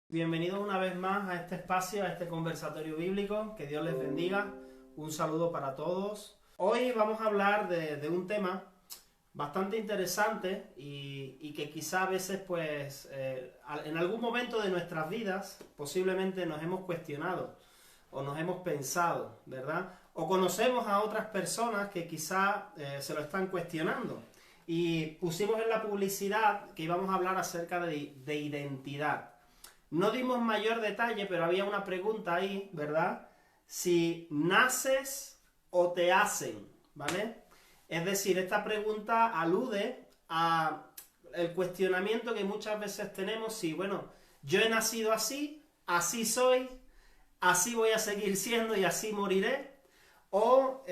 Bienvenidos una vez más a este espacio, a este conversatorio bíblico. Que Dios les bendiga. Un saludo para todos. Hoy vamos a hablar de un tema bastante interesante y que quizá a veces, en algún momento de nuestras vidas, posiblemente nos hemos cuestionado o nos hemos pensado, ¿verdad? O conocemos a otras personas que quizá se lo están cuestionando. Y pusimos en la publicidad que íbamos a hablar acerca de identidad. No dimos mayor detalle, pero había una pregunta ahí, ¿verdad? Si naces o te hacen, ¿vale? Es decir, esta pregunta alude a el cuestionamiento que muchas veces tenemos, si, bueno, yo he nacido así, así soy, así voy a seguir siendo y así moriré. O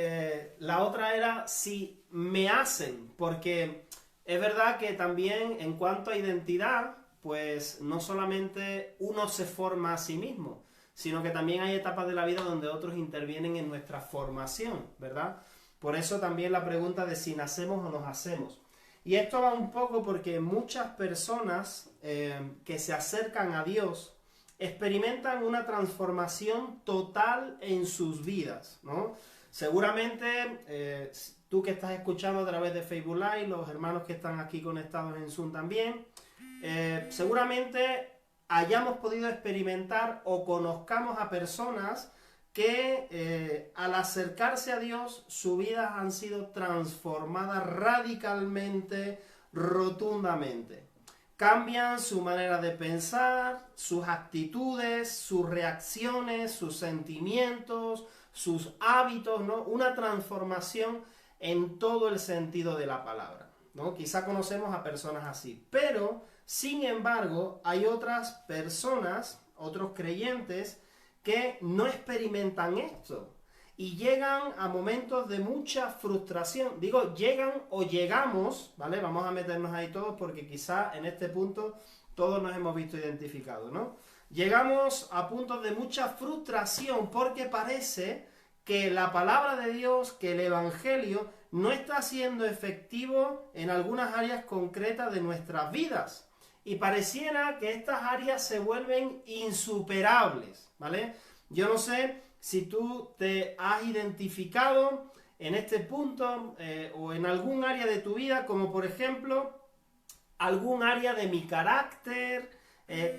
la otra era si me hacen, porque es verdad que también en cuanto a identidad, pues no solamente uno se forma a sí mismo, sino que también hay etapas de la vida donde otros intervienen en nuestra formación, ¿verdad? Por eso también la pregunta de si nacemos o nos hacemos. Y esto va un poco porque muchas personas que se acercan a Dios experimentan una transformación total en sus vidas, ¿no? Seguramente tú que estás escuchando a través de Facebook Live, los hermanos que están aquí conectados en Zoom también, seguramente hayamos podido experimentar o conozcamos a personas que al acercarse a Dios, sus vidas han sido transformadas radicalmente, rotundamente. Cambian su manera de pensar, sus actitudes, sus reacciones, sus sentimientos, sus hábitos, ¿no? Una transformación en todo el sentido de la palabra, ¿no? Quizá conocemos a personas así, pero sin embargo hay otras personas, otros creyentes que no experimentan esto y llegan a momentos de mucha frustración. Digo, llegan o llegamos, ¿vale? Vamos a meternos ahí todos porque quizá en este punto todos nos hemos visto identificados, ¿no? Llegamos a puntos de mucha frustración porque parece que la palabra de Dios, que el Evangelio, no está siendo efectivo en algunas áreas concretas de nuestras vidas. Y pareciera que estas áreas se vuelven insuperables, ¿vale? Yo no sé si tú te has identificado en este punto o en algún área de tu vida, como por ejemplo, algún área de mi carácter,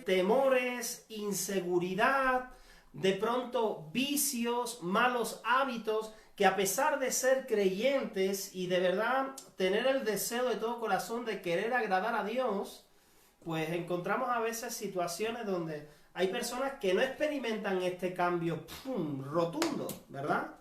temores, inseguridad, de pronto vicios, malos hábitos, que a pesar de ser creyentes y de verdad tener el deseo de todo corazón de querer agradar a Dios, pues encontramos a veces situaciones donde hay personas que no experimentan este cambio rotundo, ¿verdad?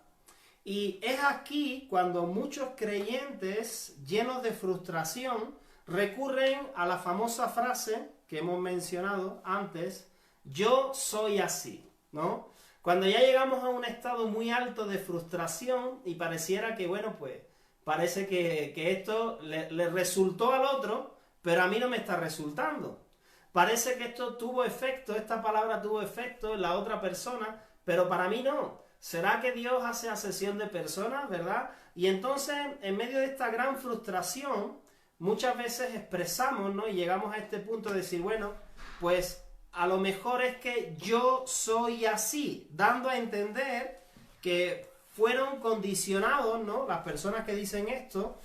Y es aquí cuando muchos creyentes llenos de frustración recurren a la famosa frase que hemos mencionado antes, yo soy así, ¿no? Cuando ya llegamos a un estado muy alto de frustración y pareciera que, bueno, pues parece que esto le resultó al otro, pero a mí no me está resultando. Parece que esto tuvo efecto, esta palabra tuvo efecto en la otra persona, pero para mí no. ¿Será que Dios hace asesión de personas, verdad? Y entonces, en medio de esta gran frustración, muchas veces expresamos, ¿no? Y llegamos a este punto de decir, bueno, pues a lo mejor es que yo soy así, dando a entender que fueron condicionados, ¿no? Las personas que dicen esto,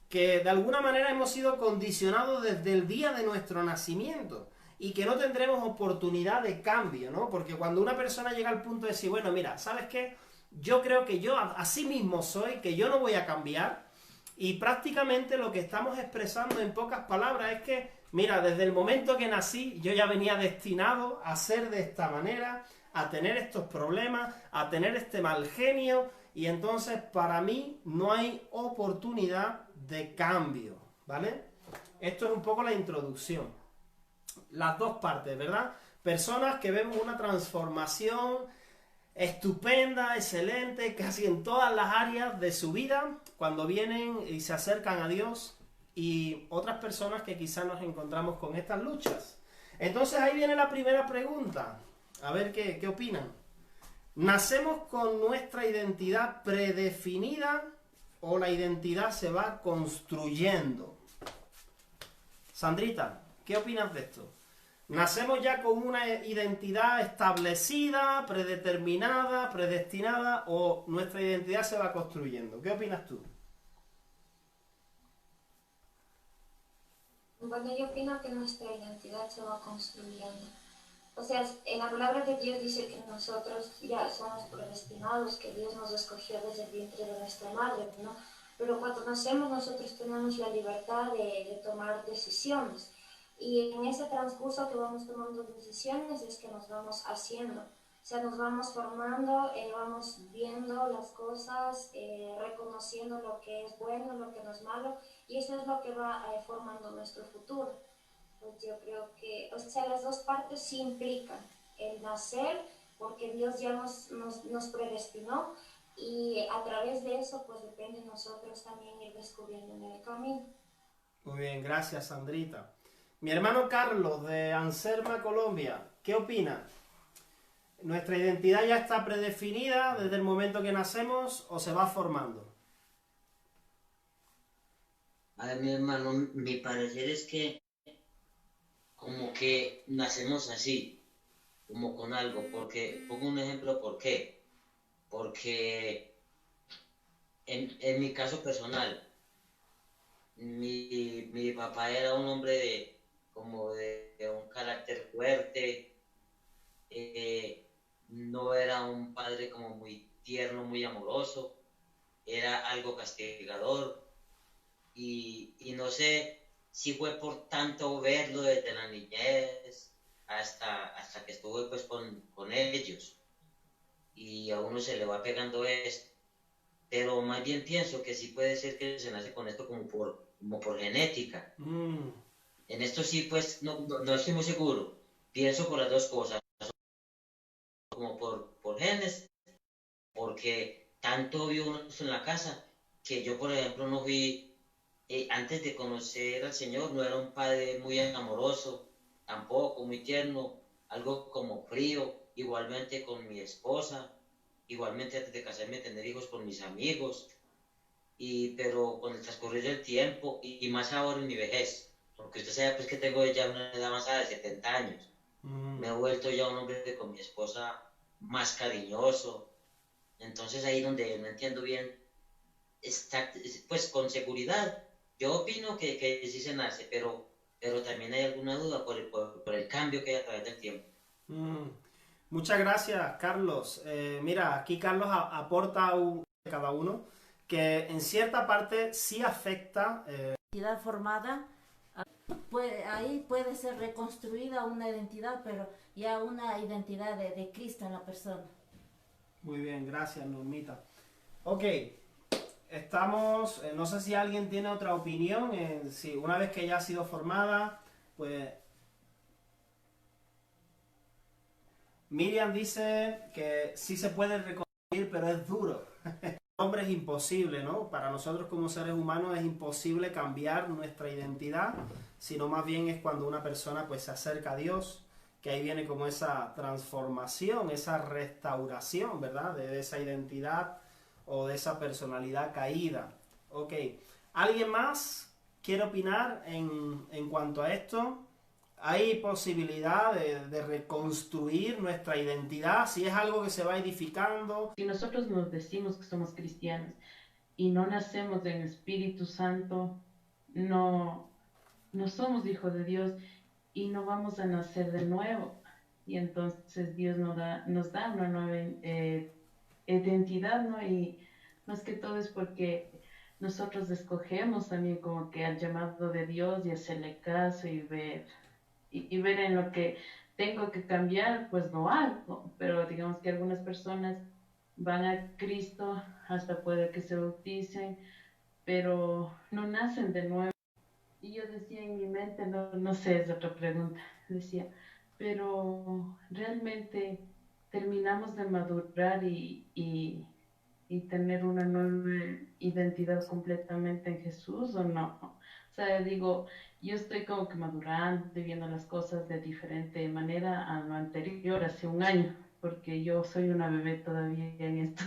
que de alguna manera hemos sido condicionados desde el día de nuestro nacimiento y que no tendremos oportunidad de cambio, ¿no? Porque cuando una persona llega al punto de decir, bueno, mira, ¿sabes qué? Yo creo que yo así mismo soy, que yo no voy a cambiar, y prácticamente lo que estamos expresando en pocas palabras es que, mira, desde el momento que nací, yo ya venía destinado a ser de esta manera, a tener estos problemas, a tener este mal genio, y entonces para mí no hay oportunidad de cambio, ¿vale? Esto es un poco la introducción. Las dos partes, ¿verdad? Personas que vemos una transformación estupenda, excelente, casi en todas las áreas de su vida, cuando vienen y se acercan a Dios, y otras personas que quizás nos encontramos con estas luchas. Entonces ahí viene la primera pregunta, a ver qué opinan. ¿Nacemos con nuestra identidad predefinida o la identidad se va construyendo? Sandrita, ¿qué opinas de esto? Nacemos ya con una identidad establecida, predeterminada, predestinada, o nuestra identidad se va construyendo. ¿Qué opinas tú? Bueno, yo opino que nuestra identidad se va construyendo. O sea, en la palabra de Dios dice que nosotros ya somos predestinados, que Dios nos escogió desde el vientre de nuestra madre, ¿no? Pero cuando nacemos nosotros tenemos la libertad de tomar decisiones. Y en ese transcurso que vamos tomando decisiones es que nos vamos haciendo. O sea, nos vamos formando, vamos viendo las cosas, reconociendo lo que es bueno, lo que no es malo, y eso es lo que va formando nuestro futuro. Pues yo creo que, o sea, las dos partes sí implican el nacer, porque Dios ya nos predestinó, y a través de eso, pues depende de nosotros también ir descubriendo en el camino. Muy bien, gracias, Sandrita. Mi hermano Carlos, de Anserma, Colombia, ¿qué opina? ¿Nuestra identidad ya está predefinida desde el momento que nacemos o se va formando? A ver, mi hermano, mi parecer es que como que nacemos así, como con algo, porque, pongo un ejemplo, ¿por qué? Porque en mi caso personal, mi papá era un hombre de un carácter fuerte, no era un padre como muy tierno, muy amoroso, era algo castigador, y no sé si fue por tanto verlo desde la niñez hasta que estuve pues con ellos, y a uno se le va pegando esto, pero más bien pienso que sí puede ser que se nace con esto como por genética. Mm, En esto sí pues no estoy muy seguro, pienso por las dos cosas, como por genes, porque tanto vio uno en la casa que yo por ejemplo no fui, antes de conocer al Señor, no era un padre muy amoroso, tampoco muy tierno, algo como frío, igualmente con mi esposa, igualmente antes de casarme, tener hijos con mis amigos, pero con el transcurrir del tiempo, y más ahora en mi vejez, porque usted sabe pues que tengo ya una edad avanzada de 70 años, mm. me he vuelto ya un hombre con mi esposa más cariñoso, entonces ahí donde no entiendo bien está, pues con seguridad, yo opino que sí se nace, pero también hay alguna duda por el cambio que hay a través del tiempo. Mm. Muchas gracias, Carlos. Mira, aquí Carlos aporta un de cada uno que en cierta parte sí afecta. Identidad formada, ahí puede ser reconstruida una identidad, pero ya una identidad de Cristo en la persona. Muy bien, gracias, Normita. Ok, estamos. No sé si alguien tiene otra opinión. Si una vez que ya ha sido formada, pues Miriam dice que sí se puede reconstruir, pero es duro. Hombre es imposible, ¿no? Para nosotros como seres humanos es imposible cambiar nuestra identidad, sino más bien es cuando una persona pues se acerca a Dios, que ahí viene como esa transformación, esa restauración, ¿verdad? De esa identidad o de esa personalidad caída. Ok, ¿alguien más quiere opinar en cuanto a esto? ¿Hay posibilidad de reconstruir nuestra identidad? Si es algo que se va edificando. Si nosotros nos decimos que somos cristianos y no nacemos en Espíritu Santo, no, no somos hijos de Dios y no vamos a nacer de nuevo. Y entonces Dios nos da una nueva identidad, ¿no? Y más que todo es porque nosotros escogemos también como que al llamado de Dios y hacerle caso y ver en lo que tengo que cambiar, pues lo hago. Pero digamos que algunas personas van a Cristo, hasta puede que se bauticen, pero no nacen de nuevo. Y yo decía en mi mente, no sé, es otra pregunta, decía, pero realmente terminamos de madurar y tener una nueva identidad completamente en Jesús o no. O sea, digo, yo estoy como que madurando, estoy viendo las cosas de diferente manera a lo anterior, hace un año, porque yo soy una bebé todavía en esto.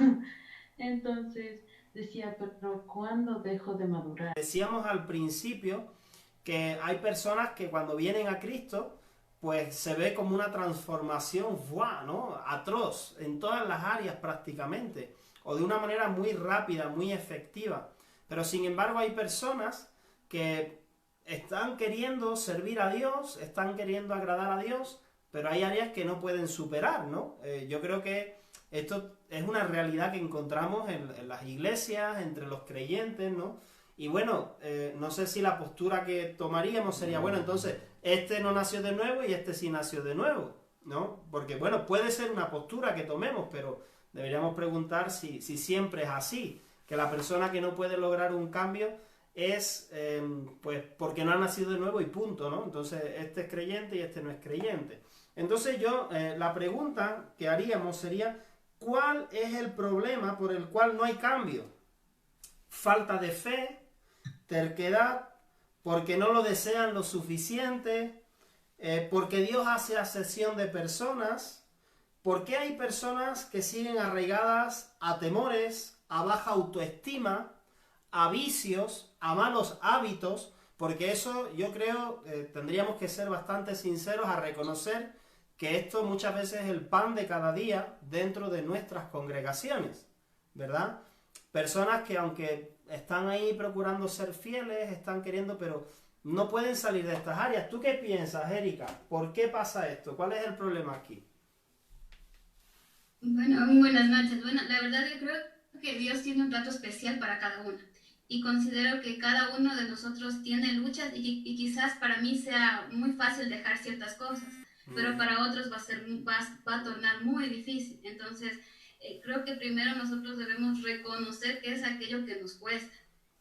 Entonces decía, pero ¿cuándo dejo de madurar? Decíamos al principio que hay personas que cuando vienen a Cristo pues se ve como una transformación, ¡buah!, ¿no?, atroz, en todas las áreas prácticamente, o de una manera muy rápida, muy efectiva. Pero sin embargo hay personas que están queriendo servir a Dios, están queriendo agradar a Dios, pero hay áreas que no pueden superar, ¿no? Yo creo que esto es una realidad que encontramos en las iglesias, entre los creyentes, ¿no? Y bueno, no sé si la postura que tomaríamos sería, bueno, entonces, este no nació de nuevo y este sí nació de nuevo, ¿no? Porque, bueno, puede ser una postura que tomemos, pero deberíamos preguntar si siempre es así, que la persona que no puede lograr un cambio es, pues, porque no ha nacido de nuevo y punto, ¿no? Entonces, este es creyente y este no es creyente. Entonces yo, la pregunta que haríamos sería, ¿cuál es el problema por el cual no hay cambio? Falta de fe, terquedad, porque no lo desean lo suficiente, porque Dios hace acepción de personas, porque hay personas que siguen arraigadas a temores, a baja autoestima, a vicios, a malos hábitos, porque eso yo creo tendríamos que ser bastante sinceros a reconocer que esto muchas veces es el pan de cada día dentro de nuestras congregaciones, ¿verdad? Personas que aunque están ahí procurando ser fieles, están queriendo, pero no pueden salir de estas áreas. ¿Tú qué piensas, Erika? ¿Por qué pasa esto? ¿Cuál es el problema aquí? Bueno, muy buenas noches. Bueno, la verdad yo creo que Dios tiene un trato especial para cada uno y considero que cada uno de nosotros tiene luchas y quizás para mí sea muy fácil dejar ciertas cosas, pero para otros va a tornar muy difícil. Entonces, creo que primero nosotros debemos reconocer qué es aquello que nos cuesta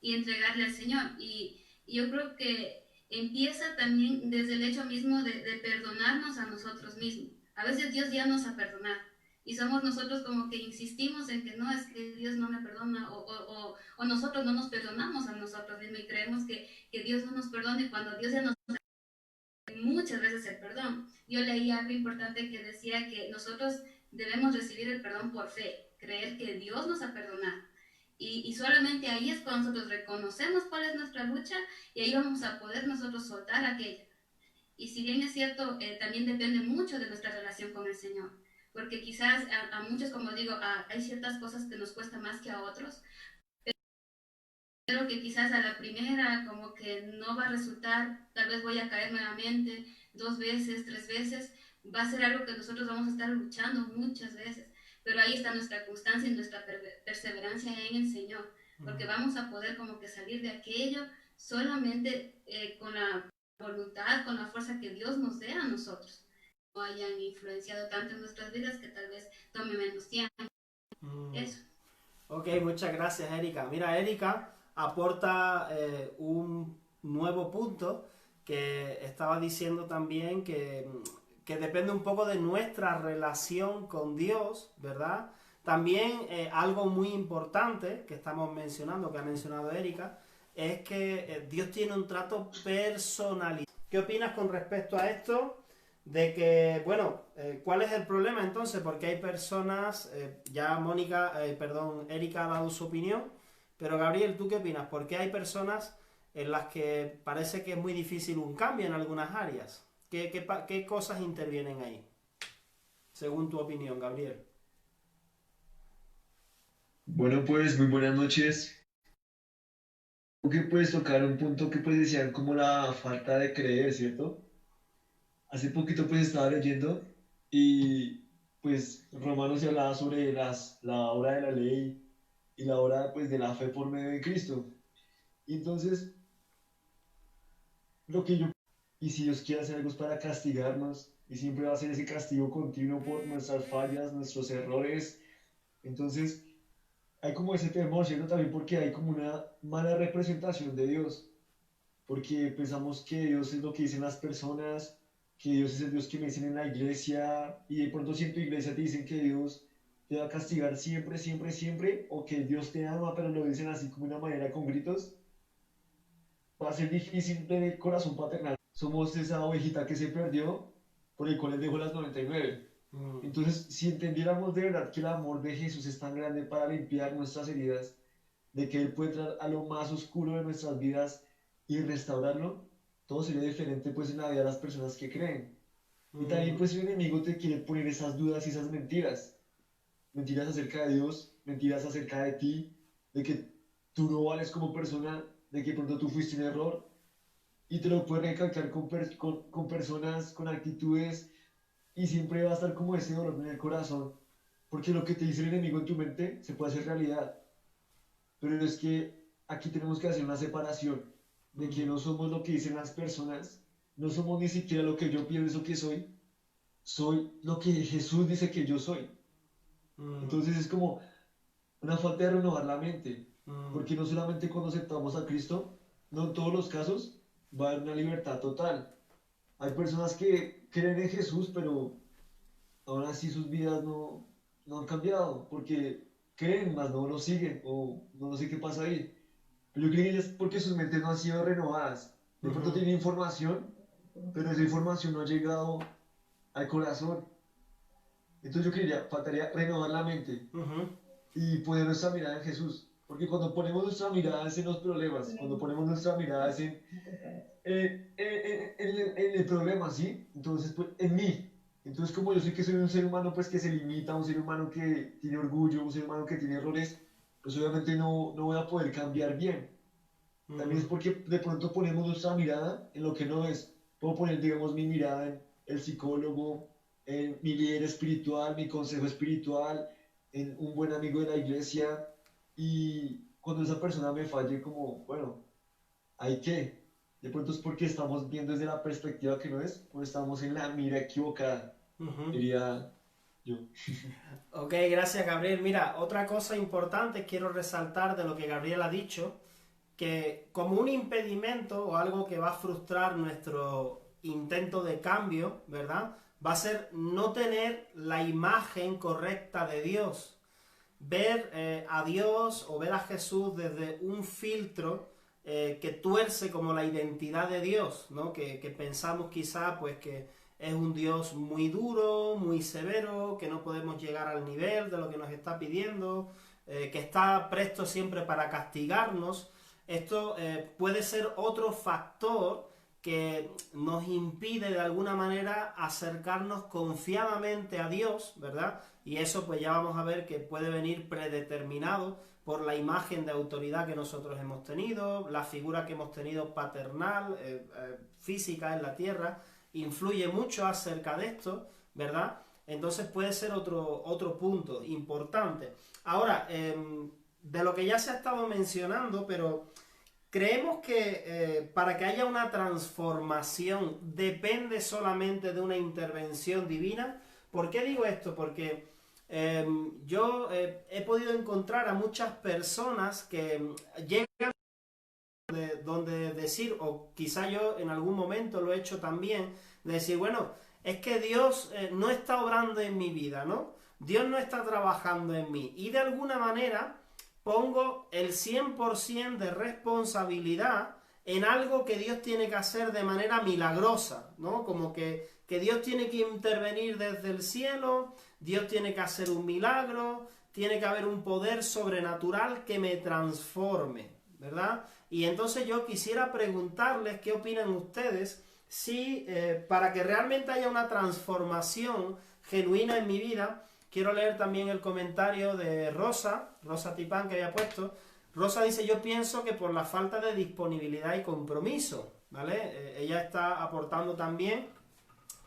y entregarle al Señor. Y yo creo que empieza también desde el hecho mismo de perdonarnos a nosotros mismos. A veces Dios ya nos ha perdonado y somos nosotros como que insistimos en que no, es que Dios no me perdona o nosotros no nos perdonamos a nosotros mismos y creemos que Dios no nos perdona, y cuando Dios ya nos da muchas veces el perdón. Yo leí algo importante que decía que nosotros debemos recibir el perdón por fe, creer que Dios nos ha perdonado. Y solamente ahí es cuando nosotros reconocemos cuál es nuestra lucha y ahí vamos a poder nosotros soltar aquella. Y si bien es cierto, también depende mucho de nuestra relación con el Señor, porque quizás a muchos, como digo, hay ciertas cosas que nos cuesta más que a otros, pero que quizás a la primera como que no va a resultar, tal vez voy a caer nuevamente 2 veces, 3 veces, va a ser algo que nosotros vamos a estar luchando muchas veces, pero ahí está nuestra constancia y nuestra perseverancia en el Señor, porque vamos a poder como que salir de aquello solamente con la voluntad, con la fuerza que Dios nos dé a nosotros, no hayan influenciado tanto en nuestras vidas que tal vez tome menos tiempo. Eso. Ok, muchas gracias, Erika. Mira, Erika aporta un nuevo punto que estaba diciendo también que depende un poco de nuestra relación con Dios, ¿verdad? También algo muy importante que estamos mencionando, que ha mencionado Erika, es que Dios tiene un trato personalizado. ¿Qué opinas con respecto a esto? De que, bueno, ¿cuál es el problema entonces? Porque hay personas, ya Erika ha dado su opinión, pero Gabriel, ¿tú qué opinas? ¿Por qué hay personas en las que parece que es muy difícil un cambio en algunas áreas? ¿Qué cosas intervienen ahí? Según tu opinión, Gabriel. Bueno, pues muy buenas noches. Creo que puedes tocar un punto que pues decían como la falta de creer, ¿cierto? Hace poquito pues estaba leyendo y pues Romanos se hablaba sobre la obra de la ley y la obra pues de la fe por medio de Cristo. Y entonces, lo que yo... Y si Dios quiere hacer algo es para castigarnos y siempre va a ser ese castigo continuo por nuestras fallas, nuestros errores. Entonces, hay como ese temor, ¿cierto? También porque hay como una mala representación de Dios, porque pensamos que Dios es lo que dicen las personas, que Dios es el Dios que me dicen en la iglesia, y de pronto si en tu iglesia te dicen que Dios te va a castigar siempre, siempre, siempre, o que Dios te ama, pero lo dicen así como de una manera con gritos, va a ser difícil tener corazón paternal. Somos esa ovejita que se perdió, por el cual él dejó las 99. Entonces, si entendiéramos de verdad que el amor de Jesús es tan grande para limpiar nuestras heridas, de que Él puede entrar a lo más oscuro de nuestras vidas y restaurarlo, todo sería diferente pues en la vida de las personas que creen. Y también pues el enemigo te quiere poner esas dudas y esas mentiras. Mentiras acerca de Dios, mentiras acerca de ti, de que tú no vales como persona, de que pronto tú fuiste un error. Y te lo puede recalcar con personas, con actitudes, y siempre va a estar como ese dolor en el corazón. Porque lo que te dice el enemigo en tu mente se puede hacer realidad. Pero es que aquí tenemos que hacer una separación de que no somos lo que dicen las personas, no somos ni siquiera lo que yo pienso que soy lo que Jesús dice que yo soy. Entonces es como una falta de renovar la mente, porque no solamente cuando aceptamos a Cristo, no en todos los casos va a haber una libertad total. Hay personas que creen en Jesús, pero aún así sus vidas no han cambiado, porque creen, más no lo siguen, o no sé qué pasa ahí. Pero yo creo que es porque sus mentes no han sido renovadas. De pronto tienen información, pero esa información no ha llegado al corazón. Entonces yo creería, faltaría renovar la mente y poner nuestra mirada en Jesús. Porque cuando ponemos nuestra mirada en los problemas, cuando ponemos nuestra mirada en el problema, ¿sí? Entonces, pues, en mí. Entonces, como yo sé que soy un ser humano, pues, que se limita, un ser humano que tiene orgullo, un ser humano que tiene errores, pues, obviamente no voy a poder cambiar bien. También es porque de pronto ponemos nuestra mirada en lo que no es. Puedo poner, digamos, mi mirada en el psicólogo, en mi líder espiritual, mi consejo espiritual, en un buen amigo de la iglesia, y cuando esa persona me falle, como, bueno, ¿hay qué? De pronto es porque estamos viendo desde la perspectiva que no es, o estamos en la mira equivocada, diría yo. Ok, gracias Gabriel. Mira, otra cosa importante quiero resaltar de lo que Gabriel ha dicho, que como un impedimento o algo que va a frustrar nuestro intento de cambio, ¿verdad? Va a ser no tener la imagen correcta de Dios. Ver a Dios o ver a Jesús desde un filtro que tuerce como la identidad de Dios, ¿no? Que pensamos quizá pues que es un Dios muy duro, muy severo, que no podemos llegar al nivel de lo que nos está pidiendo, que está presto siempre para castigarnos. Esto puede ser otro factor que nos impide de alguna manera acercarnos confiadamente a Dios, ¿verdad? Y eso pues ya vamos a ver que puede venir predeterminado por la imagen de autoridad que nosotros hemos tenido, la figura que hemos tenido paternal, física en la tierra, influye mucho acerca de esto, ¿verdad? Entonces puede ser otro punto importante. Ahora, de lo que ya se ha estado mencionando, pero creemos que para que haya una transformación depende solamente de una intervención divina. ¿Por qué digo esto? Porque yo he podido encontrar a muchas personas que llegan donde decir, o quizá yo en algún momento lo he hecho también, de decir, bueno, es que Dios no está obrando en mi vida, ¿no? Dios no está trabajando en mí. Y de alguna manera pongo el 100% de responsabilidad en algo que Dios tiene que hacer de manera milagrosa, ¿no? Como que Dios tiene que intervenir desde el cielo, Dios tiene que hacer un milagro, tiene que haber un poder sobrenatural que me transforme, ¿verdad? Y entonces yo quisiera preguntarles qué opinan ustedes si para que realmente haya una transformación genuina en mi vida. Quiero leer también el comentario de Rosa Tipán que había puesto. Rosa dice, yo pienso que por la falta de disponibilidad y compromiso, ¿vale? Ella está aportando también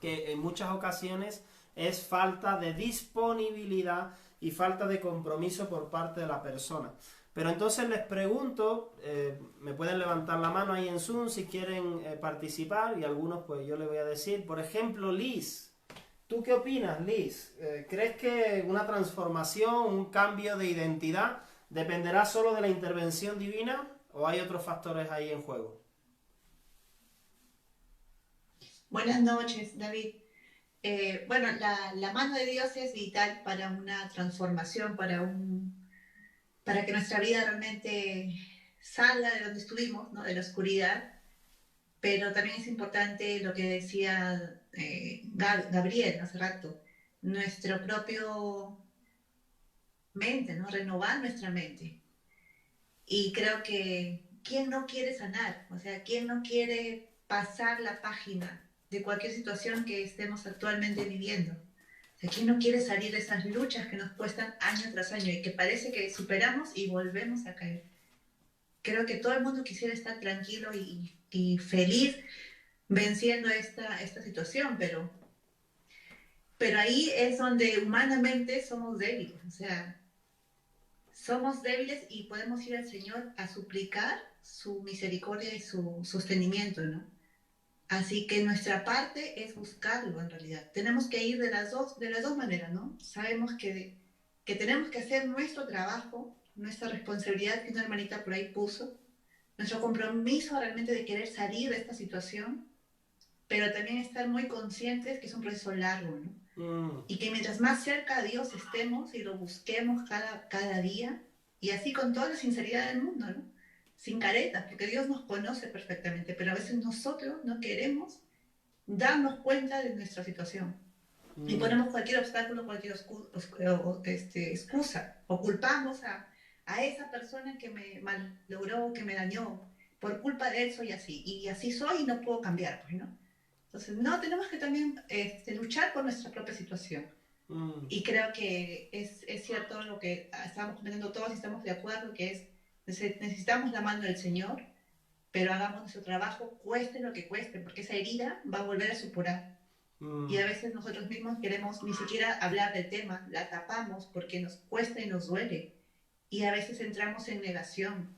que en muchas ocasiones es falta de disponibilidad y falta de compromiso por parte de la persona. Pero entonces les pregunto, me pueden levantar la mano ahí en Zoom si quieren participar, y algunos pues yo les voy a decir, por ejemplo, Liz. ¿Tú qué opinas, Liz? ¿Crees que una transformación, un cambio de identidad, dependerá solo de la intervención divina o hay otros factores ahí en juego? Buenas noches, David. Bueno, la mano de Dios es vital para una transformación, para que nuestra vida realmente salga de donde estuvimos, ¿no? De la oscuridad. Pero también es importante lo que decía Gabriel hace rato, nuestro propio mente, ¿no? Renovar nuestra mente. Y creo que, ¿quién no quiere sanar? O sea, ¿quién no quiere pasar la página de cualquier situación que estemos actualmente viviendo. O sea, ¿quién no quiere salir de esas luchas que nos cuestan año tras año y que parece que superamos y volvemos a caer? Creo que todo el mundo quisiera estar tranquilo y feliz venciendo esta situación, pero ahí es donde humanamente somos débiles. O sea, somos débiles y podemos ir al Señor a suplicar su misericordia y su sostenimiento, ¿no? Así que nuestra parte es buscarlo en realidad. Tenemos que ir de las dos maneras, ¿no? Sabemos que tenemos que hacer nuestro trabajo, nuestra responsabilidad que una hermanita por ahí puso, nuestro compromiso realmente de querer salir de esta situación, pero también estar muy conscientes que es un proceso largo, ¿no? Y que mientras más cerca a Dios estemos y lo busquemos cada día, y así con toda la sinceridad del mundo, ¿no? Sin caretas, porque Dios nos conoce perfectamente, pero a veces nosotros no queremos darnos cuenta de nuestra situación. Y ponemos cualquier obstáculo, cualquier excusa, o culpamos a esa persona que me malogró, que me dañó. Por culpa de él soy así, y así soy y no puedo cambiar, pues, ¿no? Entonces, no, tenemos que también luchar por nuestra propia situación. Y creo que es cierto lo que estamos comentando todos y estamos de acuerdo, que es necesitamos la mano del Señor, pero hagamos nuestro trabajo, cueste lo que cueste, porque esa herida va a volver a supurar. Y a veces nosotros mismos queremos ni siquiera hablar del tema, la tapamos porque nos cuesta y nos duele. Y a veces entramos en negación.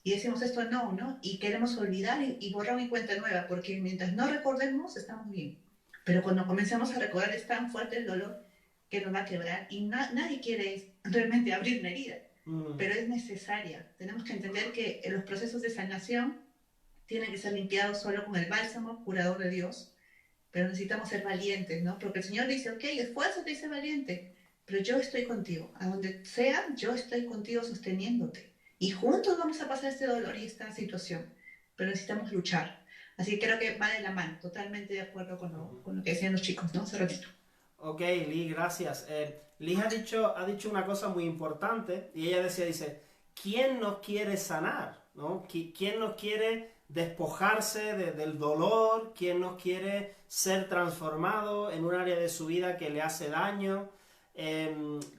Y decimos esto no, ¿no? Y queremos olvidar y borrar mi cuenta nueva, porque mientras no recordemos, estamos bien. Pero cuando comenzamos a recordar es tan fuerte el dolor que nos va a quebrar y nadie quiere realmente abrir una herida. Pero es necesaria. Tenemos que entender que los procesos de sanación tienen que ser limpiados solo con el bálsamo curador de Dios, pero necesitamos ser valientes, ¿no? Porque el Señor dice, ok, esfuérzate y sé valiente, pero yo estoy contigo. A donde sea, yo estoy contigo sosteniéndote. Y juntos vamos a pasar este dolor y esta situación, pero necesitamos luchar. Así que creo que va de la mano, totalmente de acuerdo con lo que decían los chicos, ¿no? Hace ratito. Ok, Liz, gracias. Liz ha dicho una cosa muy importante y ella dice, ¿quién nos quiere sanar? ¿No? ¿Quién nos quiere despojarse del dolor? ¿Quién nos quiere ser transformado en un área de su vida que le hace daño?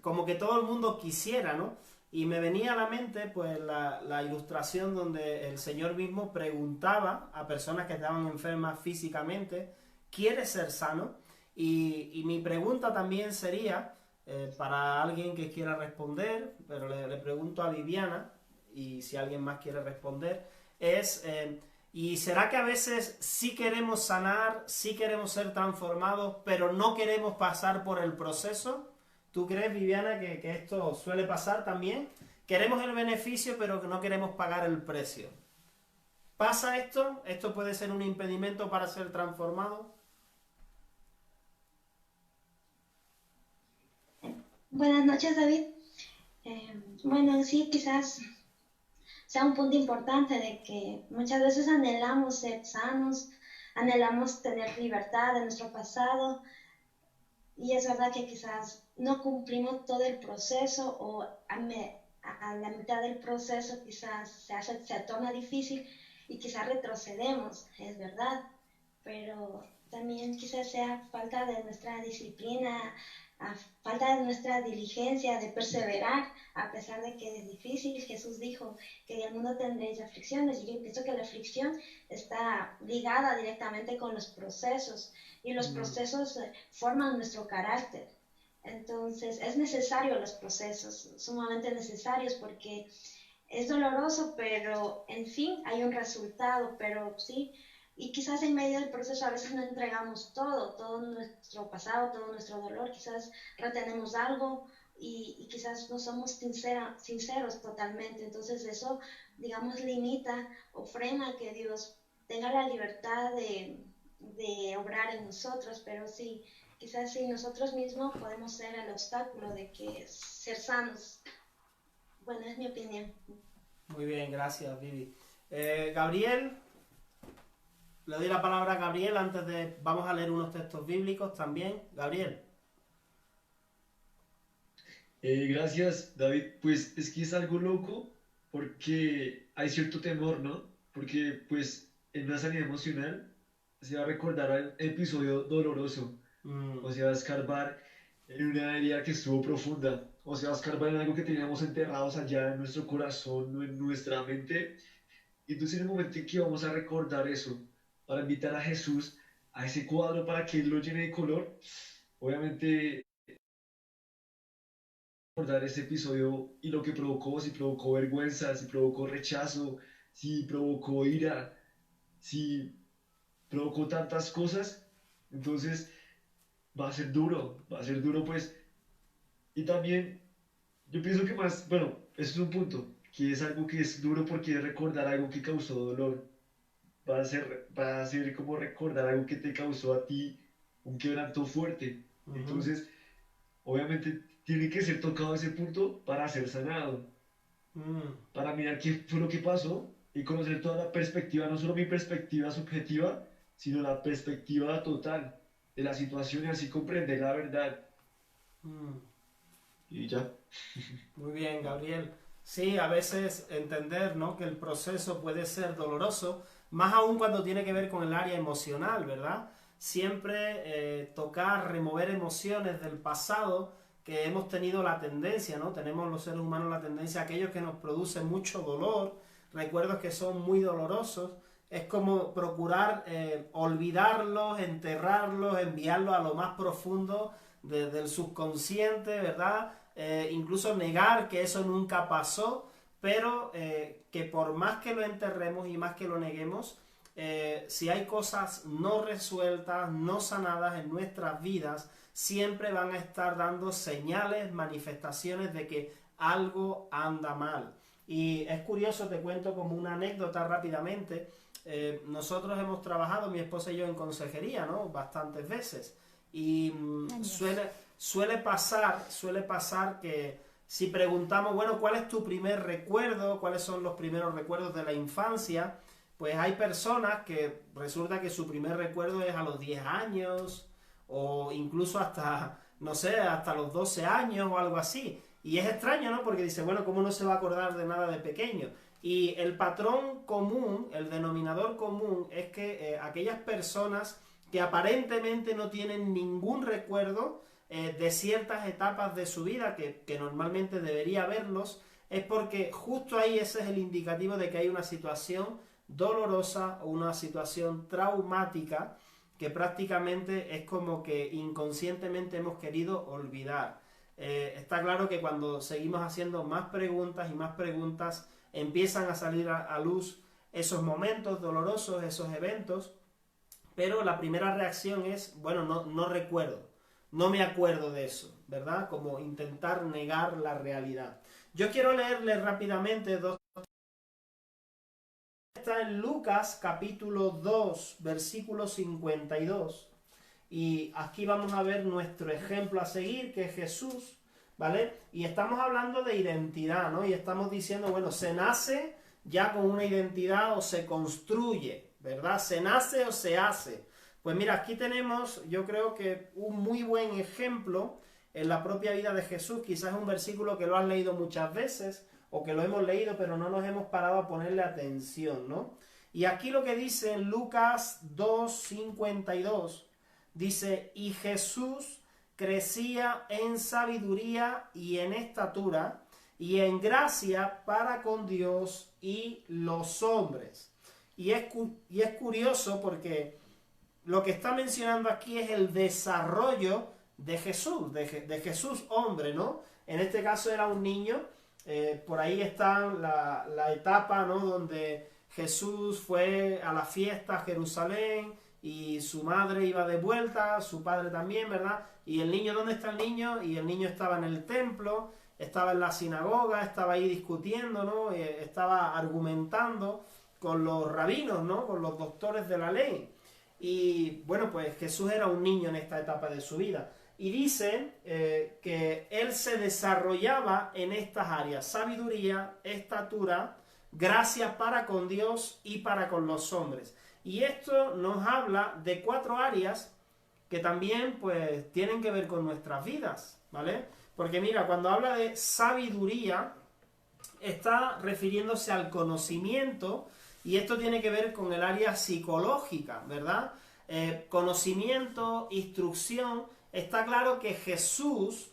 Como que todo el mundo quisiera, ¿no? Y me venía a la mente pues la ilustración donde el Señor mismo preguntaba a personas que estaban enfermas físicamente, ¿quieres ser sano? Y mi pregunta también sería, para alguien que quiera responder, pero le pregunto a Viviana, y si alguien más quiere responder, es, ¿y será que a veces sí queremos sanar, sí queremos ser transformados, pero no queremos pasar por el proceso? ¿Tú crees, Viviana, que esto suele pasar también? Queremos el beneficio, pero que no queremos pagar el precio. ¿Pasa esto? ¿Esto puede ser un impedimento para ser transformado? Buenas noches, David. Bueno, sí, quizás sea un punto importante de que muchas veces anhelamos ser sanos, anhelamos tener libertad de nuestro pasado, y es verdad que quizás no cumplimos todo el proceso o a la mitad del proceso quizás se torna difícil y quizás retrocedemos, es verdad, pero también quizás sea falta de nuestra disciplina, a falta de nuestra diligencia de perseverar a pesar de que es difícil. Jesús dijo que en el mundo tendréis aflicciones, y yo pienso que la aflicción está ligada directamente con los procesos, y los procesos forman nuestro carácter. Entonces es necesario los procesos, sumamente necesarios, porque es doloroso, pero en fin hay un resultado. Pero sí, y quizás en medio del proceso a veces no entregamos todo nuestro pasado, todo nuestro dolor, quizás retenemos algo y quizás no somos sinceros totalmente. Entonces eso, digamos, limita o frena que Dios tenga la libertad de obrar en nosotros. Pero sí, quizás sí, nosotros mismos podemos ser el obstáculo de que ser sanos. Bueno, es mi opinión. Muy bien, gracias, Vivi. Gabriel, le doy la palabra a Gabriel antes de... Vamos a leer unos textos bíblicos también. Gabriel. Gracias, David. Pues es que es algo loco porque hay cierto temor, ¿no? Porque pues en una sanidad emocional se va a recordar un episodio doloroso, o se va a escarbar en una herida que estuvo profunda, o se va a escarbar en algo que teníamos enterrados allá en nuestro corazón, o en nuestra mente. Y entonces en el momento en que vamos a recordar eso, para invitar a Jesús a ese cuadro para que Él lo llene de color, obviamente recordar ese episodio y lo que provocó, si provocó vergüenza, si provocó rechazo, si provocó ira, si provocó tantas cosas, entonces va a ser duro pues, y también yo pienso que más, bueno, eso es un punto, que es algo que es duro porque es recordar algo que causó dolor, va a ser como recordar algo que te causó a ti un quebranto fuerte, entonces obviamente tiene que ser tocado ese punto para ser sanado, para mirar qué fue lo que pasó y conocer toda la perspectiva, no solo mi perspectiva subjetiva, sino la perspectiva total de la situación y así comprender la verdad. Y ya. Muy bien, Gabriel. Sí, a veces entender, ¿no?, que el proceso puede ser doloroso, más aún cuando tiene que ver con el área emocional, ¿verdad? Siempre tocar, remover emociones del pasado que hemos tenido la tendencia, ¿no? Tenemos los seres humanos la tendencia, aquellos que nos producen mucho dolor, recuerdos que son muy dolorosos, es como procurar olvidarlos, enterrarlos, enviarlos a lo más profundo del subconsciente, ¿verdad? Incluso negar que eso nunca pasó, pero que por más que lo enterremos y más que lo neguemos, si hay cosas no resueltas, no sanadas en nuestras vidas, siempre van a estar dando señales, manifestaciones de que algo anda mal. Y es curioso, te cuento como una anécdota rápidamente. Nosotros hemos trabajado, mi esposa y yo, en consejería, ¿no?, bastantes veces. Y suele pasar que si preguntamos, bueno, ¿cuál es tu primer recuerdo? ¿Cuáles son los primeros recuerdos de la infancia? Pues hay personas que resulta que su primer recuerdo es a los 10 años o incluso hasta, no sé, hasta los 12 años o algo así. Y es extraño, ¿no? Porque dice, bueno, ¿cómo no se va a acordar de nada de pequeño? Y el patrón común, el denominador común, es que aquellas personas que aparentemente no tienen ningún recuerdo de ciertas etapas de su vida, que normalmente debería haberlos, es porque justo ahí ese es el indicativo de que hay una situación dolorosa o una situación traumática que prácticamente es como que inconscientemente hemos querido olvidar. Está claro que cuando seguimos haciendo más preguntas y más preguntas, empiezan a salir a luz esos momentos dolorosos, esos eventos, pero la primera reacción es, bueno, no recuerdo, no me acuerdo de eso, ¿verdad? Como intentar negar la realidad. Yo quiero leerle rápidamente dos. Está en Lucas capítulo 2, versículo 52. Y aquí vamos a ver nuestro ejemplo a seguir, que es Jesús, ¿vale? Y estamos hablando de identidad, ¿no? Y estamos diciendo, bueno, se nace ya con una identidad o se construye, ¿verdad? Se nace o se hace. Pues mira, aquí tenemos, yo creo que un muy buen ejemplo en la propia vida de Jesús. Quizás es un versículo que lo has leído muchas veces o que lo hemos leído, pero no nos hemos parado a ponerle atención, ¿no? Y aquí lo que dice en Lucas 2:52, dice, y Jesús crecía en sabiduría y en estatura y en gracia para con Dios y los hombres. Y es curioso porque lo que está mencionando aquí es el desarrollo de Jesús, de Jesús hombre, ¿no? En este caso era un niño. Por ahí está la etapa, ¿no?, donde Jesús fue a la fiesta a Jerusalén y su madre iba de vuelta, su padre también, ¿verdad? Y el niño, ¿dónde está el niño? Y el niño estaba en el templo, estaba en la sinagoga, estaba ahí discutiendo, ¿no? Estaba argumentando con los rabinos, ¿no?, con los doctores de la ley. Y bueno, pues Jesús era un niño en esta etapa de su vida. Y dice que él se desarrollaba en estas áreas: sabiduría, estatura, gracia para con Dios y para con los hombres. Y esto nos habla de 4 áreas que también pues tienen que ver con nuestras vidas, ¿vale? Porque mira, cuando habla de sabiduría, está refiriéndose al conocimiento, y esto tiene que ver con el área psicológica, ¿verdad? conocimiento, instrucción. Está claro que Jesús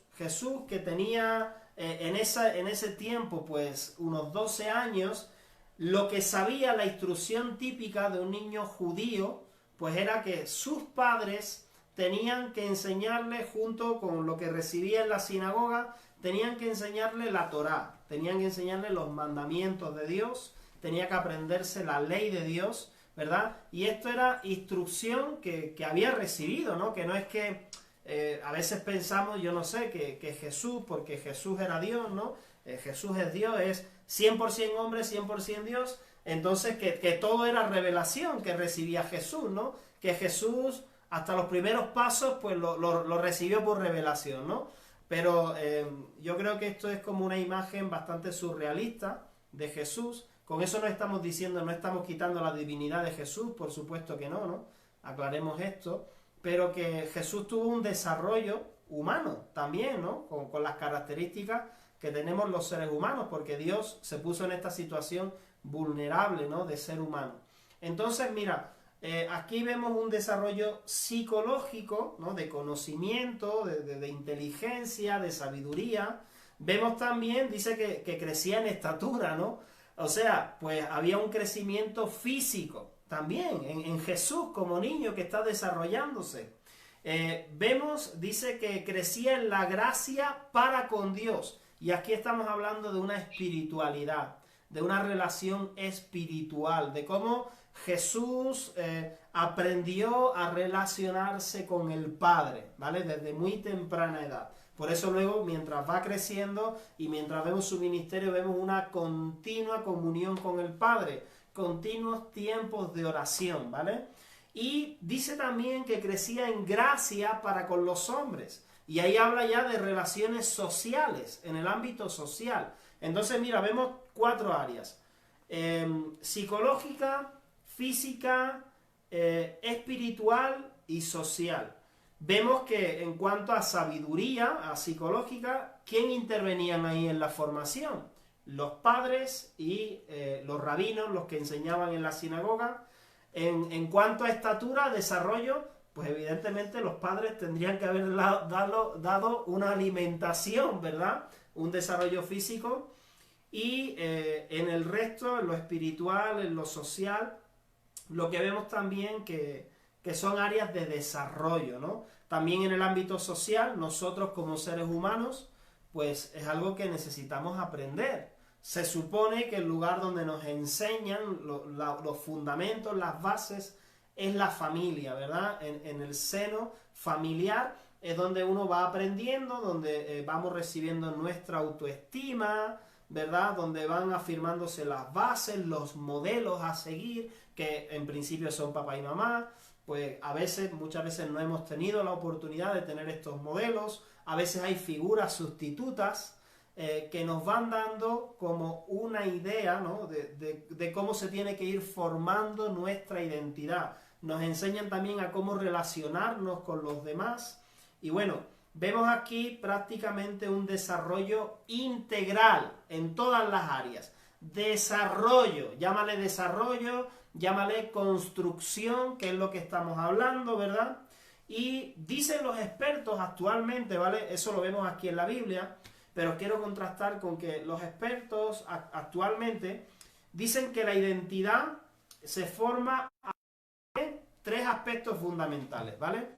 que tenía en ese tiempo pues unos 12 años, lo que sabía, la instrucción típica de un niño judío, pues era que sus padres tenían que enseñarle, junto con lo que recibía en la sinagoga, tenían que enseñarle la Torá, tenían que enseñarle los mandamientos de Dios, tenía que aprenderse la ley de Dios, ¿verdad? Y esto era instrucción que había recibido, ¿no? Que no es que a veces pensamos, yo no sé, que Jesús, porque Jesús era Dios, ¿no? Jesús es Dios, es 100% hombre, 100% Dios, entonces que todo era revelación que recibía Jesús, ¿no? Que Jesús, hasta los primeros pasos, pues lo recibió por revelación, ¿no? Pero yo creo que esto es como una imagen bastante surrealista de Jesús. Con eso no estamos diciendo, no estamos quitando la divinidad de Jesús, por supuesto que no, ¿no? Aclaremos esto, pero que Jesús tuvo un desarrollo humano también, ¿no? Con las características que tenemos los seres humanos, porque Dios se puso en esta situación vulnerable, ¿no? De ser humano. Entonces, mira, aquí vemos un desarrollo psicológico, ¿no? De conocimiento, de inteligencia, de sabiduría. Vemos también, dice que crecía en estatura, ¿no? O sea, pues había un crecimiento físico también en Jesús como niño que está desarrollándose. Vemos, dice que crecía en la gracia para con Dios. Y aquí estamos hablando de una espiritualidad, de una relación espiritual, de cómo Jesús aprendió a relacionarse con el Padre, ¿vale? Desde muy temprana edad. Por eso luego, mientras va creciendo y mientras vemos su ministerio, vemos una continua comunión con el Padre, continuos tiempos de oración, ¿vale? Y dice también que crecía en gracia para con los hombres. Y ahí habla ya de relaciones sociales, en el ámbito social. Entonces, mira, vemos 4 áreas. Psicológica, física, espiritual y social. Vemos que en cuanto a sabiduría, a psicológica, ¿quién intervenían ahí en la formación? Los padres y los rabinos, los que enseñaban en la sinagoga. En cuanto a estatura, desarrollo, pues evidentemente los padres tendrían que haber dado una alimentación, ¿verdad? Un desarrollo físico. Y en el resto, en lo espiritual, en lo social, lo que vemos también que son áreas de desarrollo, ¿no? También en el ámbito social, nosotros como seres humanos, pues es algo que necesitamos aprender. Se supone que el lugar donde nos enseñan los fundamentos, las bases, es la familia, ¿verdad? En el seno familiar es donde uno va aprendiendo, donde vamos recibiendo nuestra autoestima, ¿verdad? Donde van afirmándose las bases, los modelos a seguir, que en principio son papá y mamá. Pues muchas veces no hemos tenido la oportunidad de tener estos modelos. A veces hay figuras sustitutas que nos van dando como una idea, ¿no? de cómo se tiene que ir formando nuestra identidad. Nos enseñan también a cómo relacionarnos con los demás. Y bueno, vemos aquí prácticamente un desarrollo integral en todas las áreas. Desarrollo, llámale construcción, que es lo que estamos hablando, ¿verdad? Y dicen los expertos actualmente, ¿vale? Eso lo vemos aquí en la Biblia, pero quiero contrastar con que los expertos actualmente dicen que la identidad se forma en 3 aspectos fundamentales, ¿vale?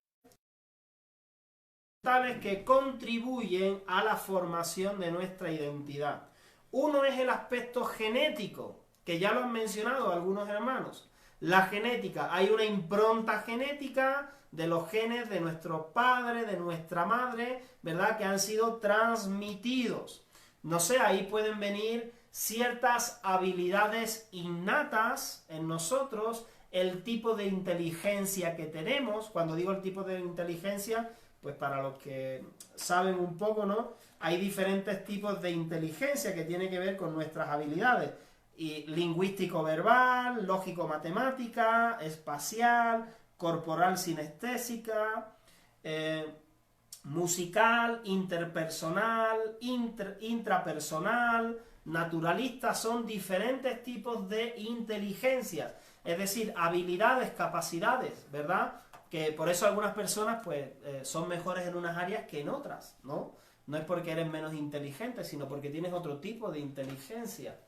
Que contribuyen a la formación de nuestra identidad. Uno es el aspecto genético, que ya lo han mencionado algunos hermanos. La genética, hay una impronta genética de los genes de nuestro padre, de nuestra madre, ¿verdad? Que han sido transmitidos. No sé, ahí pueden venir ciertas habilidades innatas en nosotros, el tipo de inteligencia que tenemos. Cuando digo el tipo de inteligencia, pues para los que saben un poco, ¿no? Hay diferentes tipos de inteligencia que tienen que ver con nuestras habilidades. Y lingüístico-verbal, lógico-matemática, espacial, corporal sinestésica, musical, interpersonal, intrapersonal, naturalista. Son diferentes tipos de inteligencias, es decir, habilidades, capacidades, ¿verdad? que por eso algunas personas pues son mejores en unas áreas que en otras, ¿no? No es porque eres menos inteligente, sino porque tienes otro tipo de inteligencia.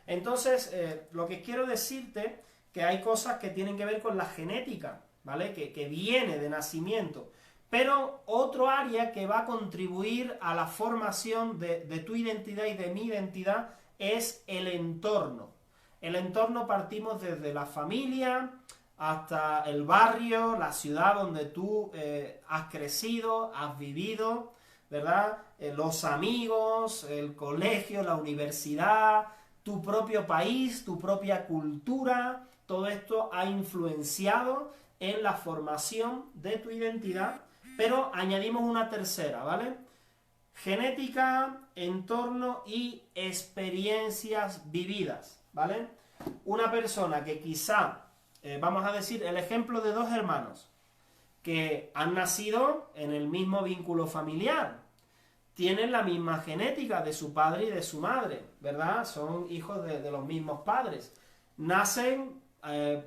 Entonces, lo que quiero decirte, que hay cosas que tienen que ver con la genética, ¿vale? Que viene de nacimiento. Pero otro área que va a contribuir a la formación de tu identidad y de mi identidad es el entorno. El entorno partimos desde la familia hasta el barrio, la ciudad donde tú has crecido, has vivido, ¿verdad? Los amigos, el colegio, la universidad, tu propio país, tu propia cultura, todo esto ha influenciado en la formación de tu identidad, pero añadimos una tercera, ¿vale? Genética, entorno y experiencias vividas, ¿vale? Una persona que quizá, vamos a decir, el ejemplo de dos hermanos que han nacido en el mismo vínculo familiar, tienen la misma genética de su padre y de su madre, ¿verdad? Son hijos de los mismos padres. Nacen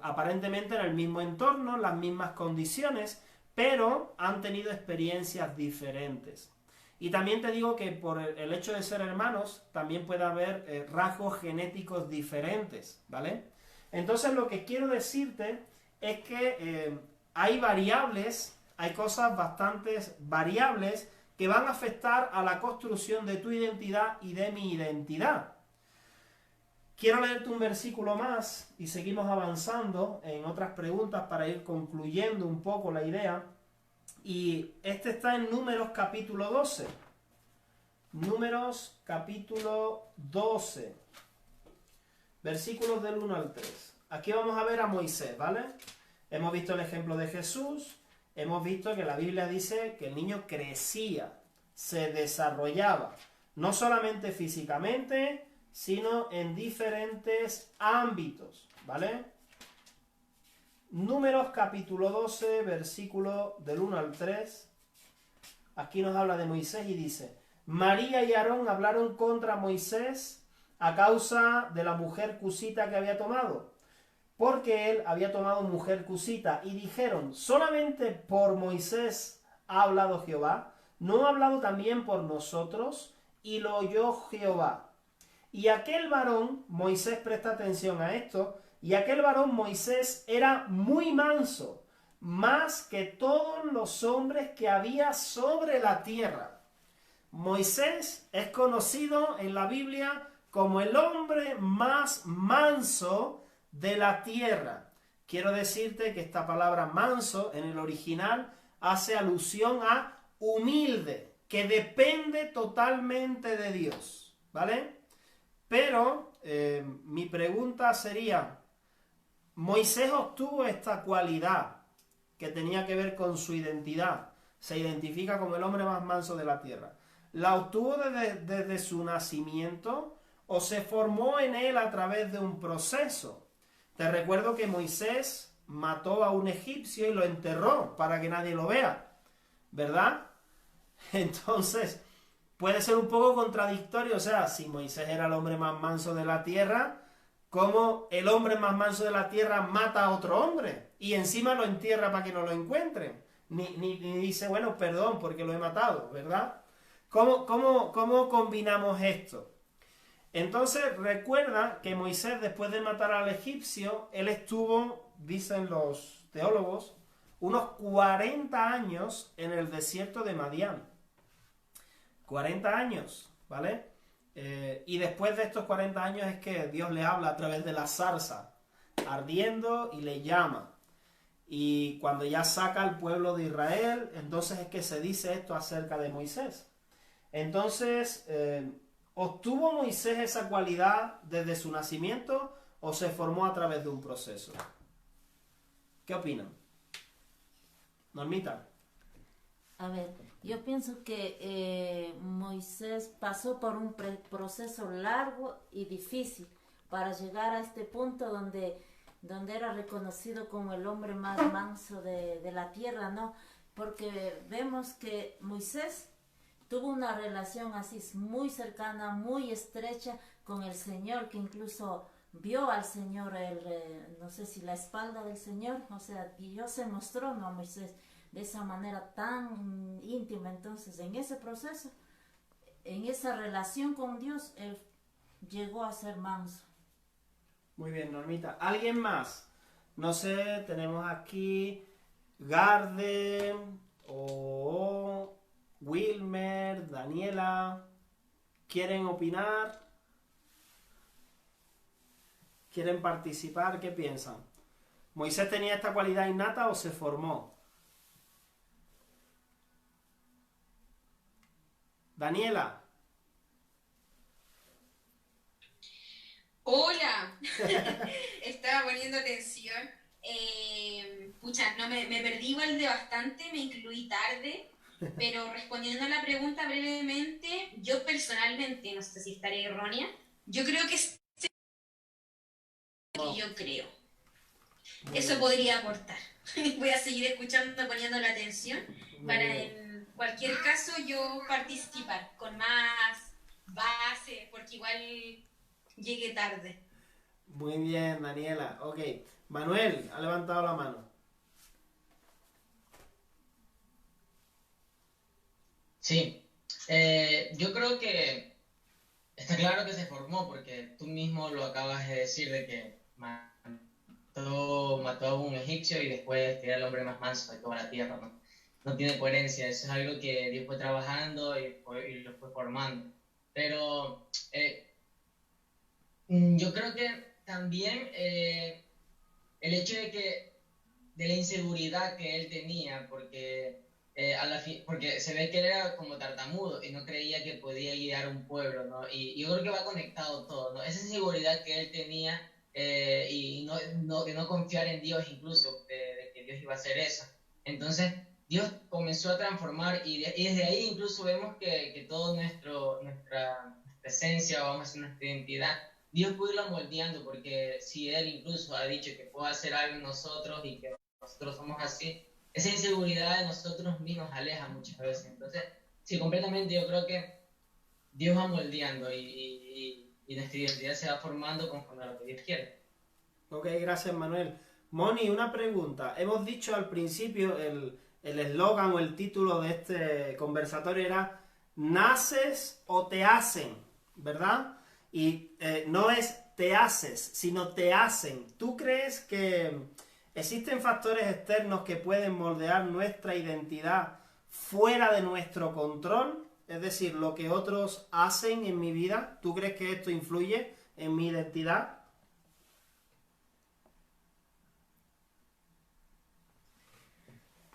aparentemente en el mismo entorno, en las mismas condiciones, pero han tenido experiencias diferentes. Y también te digo que por el hecho de ser hermanos, también puede haber rasgos genéticos diferentes, ¿vale? Entonces lo que quiero decirte es que hay variables, hay cosas bastante variables que van a afectar a la construcción de tu identidad y de mi identidad. Quiero leerte un versículo más y seguimos avanzando en otras preguntas para ir concluyendo un poco la idea. Y este está en Números capítulo 12. Números capítulo 12. Versículos del 1 al 3. Aquí vamos a ver a Moisés, ¿vale? Hemos visto el ejemplo de Jesús. Hemos visto que la Biblia dice que el niño crecía, se desarrollaba, no solamente físicamente, sino en diferentes ámbitos, ¿vale? Números capítulo 12, versículo del 1 al 3. Aquí nos habla de Moisés y dice: María y Aarón hablaron contra Moisés a causa de la mujer cusita que había tomado, porque él había tomado mujer cusita, y dijeron: ¿solamente por Moisés ha hablado Jehová? ¿No ha hablado también por nosotros? Y lo oyó Jehová. Y aquel varón, Moisés, presta atención a esto, y aquel varón Moisés era muy manso, más que todos los hombres que había sobre la tierra. Moisés es conocido en la Biblia como el hombre más manso de la tierra. Quiero decirte que esta palabra manso en el original hace alusión a humilde, que depende totalmente de Dios, ¿vale? Pero mi pregunta sería, Moisés obtuvo esta cualidad que tenía que ver con su identidad, se identifica como el hombre más manso de la tierra. ¿La obtuvo desde su nacimiento o se formó en él a través de un proceso? Te recuerdo que Moisés mató a un egipcio y lo enterró para que nadie lo vea, ¿verdad? Entonces, puede ser un poco contradictorio, o sea, si Moisés era el hombre más manso de la tierra, ¿cómo el hombre más manso de la tierra mata a otro hombre? Y encima lo entierra para que no lo encuentren. Ni dice, bueno, perdón porque lo he matado, ¿verdad? ¿Cómo combinamos esto? Entonces, recuerda que Moisés, después de matar al egipcio, él estuvo, dicen los teólogos, unos 40 años en el desierto de Madián. 40 años, ¿vale? Y después de estos 40 años es que Dios le habla a través de la zarza, ardiendo, y le llama. Y cuando ya saca al pueblo de Israel, entonces es que se dice esto acerca de Moisés. Entonces, ¿obtuvo Moisés esa cualidad desde su nacimiento o se formó a través de un proceso? ¿Qué opinan? Normita. A ver, yo pienso que Moisés pasó por un proceso largo y difícil para llegar a este punto donde era reconocido como el hombre más manso de la tierra, ¿no? Porque vemos que Moisés tuvo una relación así muy cercana, muy estrecha con el Señor, que incluso vio al Señor, no sé si la espalda del Señor, o sea, Dios se mostró, ¿no?, a Moisés de esa manera tan íntima. Entonces, en ese proceso, en esa relación con Dios, él llegó a ser manso. Muy bien, Normita. ¿Alguien más? No sé, tenemos aquí Garden o Wilmer, Daniela. ¿Quieren opinar? ¿Quieren participar? ¿Qué piensan? ¿Moisés tenía esta cualidad innata o se formó? Daniela. Hola, estaba poniendo atención. Pucha, no, me perdí igual de bastante, me incluí tarde, pero respondiendo a la pregunta brevemente, yo personalmente, no sé si estaré errónea, yo creo que es lo que yo creo. Eso podría aportar. Voy a seguir escuchando, poniendo la atención, para en cualquier caso yo participar con más base, porque igual llegué tarde. Muy bien, Daniela. Ok. Manuel, ha levantado la mano. Sí, yo creo que está claro que se formó porque tú mismo lo acabas de decir de que mató a un egipcio y después que era el hombre más manso de toda la tierra, ¿no? No tiene coherencia, eso es algo que Dios fue trabajando y lo fue formando. Pero yo creo que también el hecho de la inseguridad que él tenía, porque, porque se ve que él era como tartamudo y no creía que podía guiar un pueblo, ¿no? Y yo creo que va conectado todo, ¿no? Esa inseguridad que él tenía y de no confiar en Dios incluso, de que Dios iba a hacer eso. Entonces, Dios comenzó a transformar y desde ahí incluso vemos que toda nuestra esencia, vamos a decir, nuestra identidad, Dios puede irla moldeando, porque si Él incluso ha dicho que puede hacer algo en nosotros y que nosotros somos así, esa inseguridad de nosotros mismos aleja muchas veces. Entonces, sí, completamente yo creo que Dios va moldeando y nuestra identidad se va formando conforme a lo que Dios quiere. Ok, gracias, Manuel. Moni, una pregunta. Hemos dicho al principio, el eslogan o el título de este conversatorio era ¿naces o te hacen? ¿Verdad? Y no es te haces, sino te hacen. ¿Tú crees que existen factores externos que pueden moldear nuestra identidad fuera de nuestro control? Es decir, lo que otros hacen en mi vida. ¿Tú crees que esto influye en mi identidad?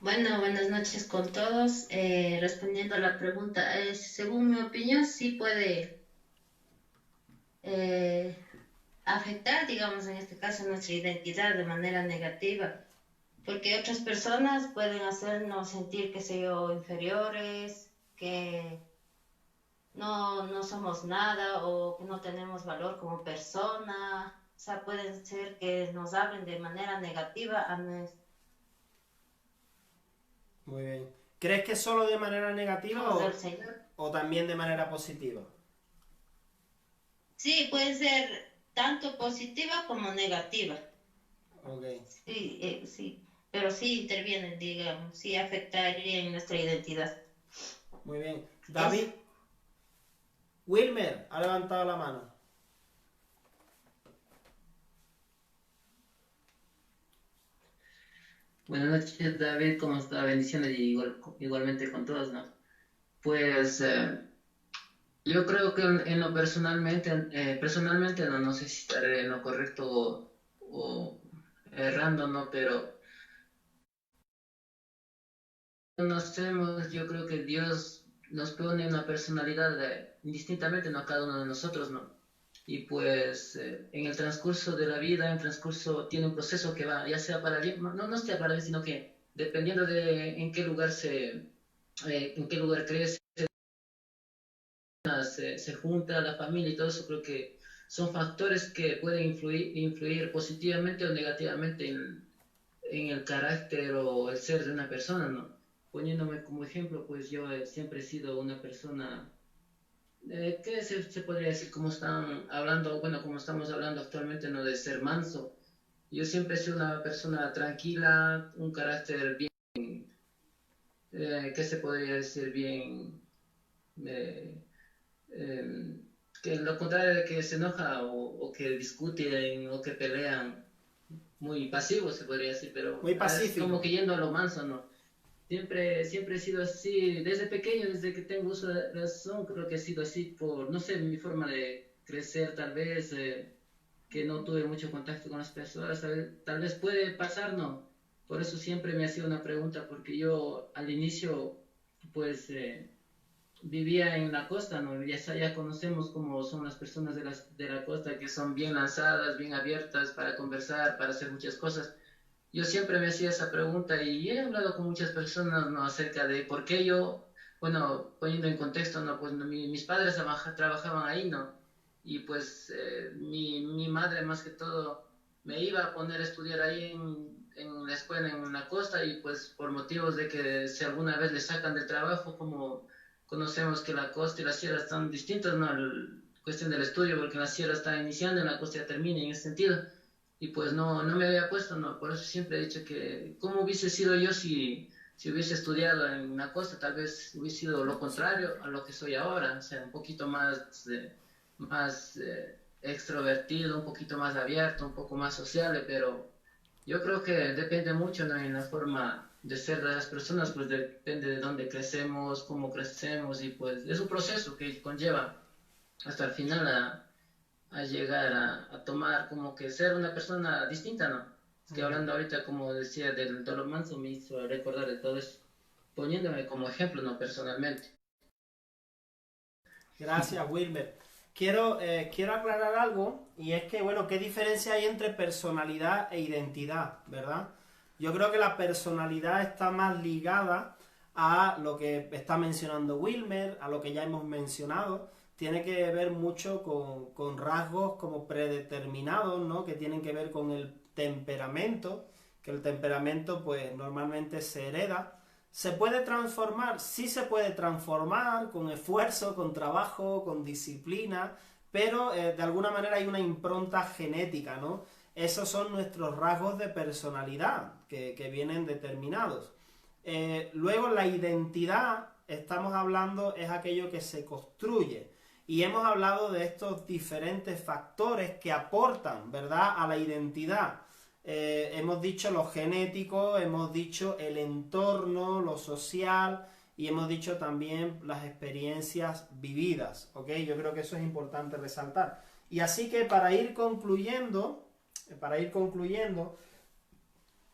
Bueno, buenas noches con todos. Respondiendo a la pregunta, según mi opinión, sí puede eh, afectar, digamos, en este caso, nuestra identidad de manera negativa, porque otras personas pueden hacernos sentir, qué sé yo, inferiores, que no somos nada o que no tenemos valor como persona. O sea, pueden ser que nos hablen de manera negativa a nuestra. Muy bien. ¿Crees que solo de manera negativa Del Señor. o también de manera positiva? Sí, puede ser tanto positiva como negativa. Ok. Sí, sí, pero sí intervienen, digamos, sí afectaría en nuestra identidad. Muy bien. David. Wilmer ha levantado la mano. Buenas noches, David, ¿cómo está? Bendiciones y igualmente con todos, ¿no? Pues yo creo que en lo personalmente no sé si estaré en lo correcto o errando, ¿no? Pero yo creo que Dios nos pone una personalidad indistintamente, ¿no? A cada uno de nosotros, ¿no? Y pues en el transcurso de la vida, en el transcurso tiene un proceso que va, ya sea para bien, no sea para bien, sino que dependiendo de en qué lugar crece, se junta la familia y todo eso, creo que son factores que pueden influir positivamente o negativamente en el carácter o el ser de una persona, ¿no? Poniéndome como ejemplo, pues yo siempre he sido una persona ¿qué se podría decir? Como están hablando, bueno, como estamos hablando actualmente, ¿no? De ser manso. Yo siempre he sido una persona tranquila, un carácter bien, ¿qué se podría decir? Bien, eh, eh, que lo contrario de que se enoja o que discuten o que pelean, muy pasivo se podría decir, pero Muy es como pacífico. que yendo a lo manso, ¿no? Siempre he sido así, desde pequeño, desde que tengo uso de razón, creo que he sido así por, no sé, mi forma de crecer tal vez, que no tuve mucho contacto con las personas, tal vez puede pasar, ¿no? Por eso siempre me ha sido una pregunta, porque yo al inicio, pues, vivía en la costa, ¿no? Ya conocemos cómo son las personas de la costa, que son bien lanzadas, bien abiertas para conversar, para hacer muchas cosas. Yo siempre me hacía esa pregunta y he hablado con muchas personas, ¿no? Acerca de por qué yo, bueno, poniendo en contexto, ¿no? Pues mis padres trabajaban ahí, ¿no? Y pues mi madre más que todo me iba a poner a estudiar ahí en la escuela en la costa y pues por motivos de que si alguna vez le sacan del trabajo, como conocemos que la costa y la sierra están distintas, ¿no? Cuestión del estudio, porque la sierra está iniciando y la costa ya termina en ese sentido y pues no me había puesto, no, por eso siempre he dicho que cómo hubiese sido yo si hubiese estudiado en la costa, tal vez hubiese sido lo contrario a lo que soy ahora, o sea, un poquito más extrovertido, un poquito más abierto, un poco más sociable, pero yo creo que depende mucho, ¿no? En la forma de ser de las personas, pues depende de dónde crecemos, cómo crecemos y pues es un proceso que conlleva hasta el final a llegar a tomar como que ser una persona distinta, ¿no? Es que hablando ahorita, como decía, del dolor manso, me hizo recordar de todo eso, poniéndome como ejemplo, ¿no? Personalmente. Gracias, Wilmer. Quiero aclarar algo, y es que, bueno, ¿qué diferencia hay entre personalidad e identidad, verdad? Yo creo que la personalidad está más ligada a lo que está mencionando Wilmer, a lo que ya hemos mencionado. Tiene que ver mucho con rasgos como predeterminados, ¿no? Que tienen que ver con el temperamento, que el temperamento, pues, normalmente se hereda. ¿Se puede transformar? Sí se puede transformar con esfuerzo, con trabajo, con disciplina, pero de alguna manera hay una impronta genética, ¿no? Esos son nuestros rasgos de personalidad que vienen determinados. Luego la identidad, estamos hablando, es aquello que se construye. Y hemos hablado de estos diferentes factores que aportan, ¿verdad?, a la identidad. Hemos dicho lo genético, hemos dicho el entorno, lo social y hemos dicho también las experiencias vividas, ¿ok? Yo creo que eso es importante resaltar. Y así que para ir concluyendo,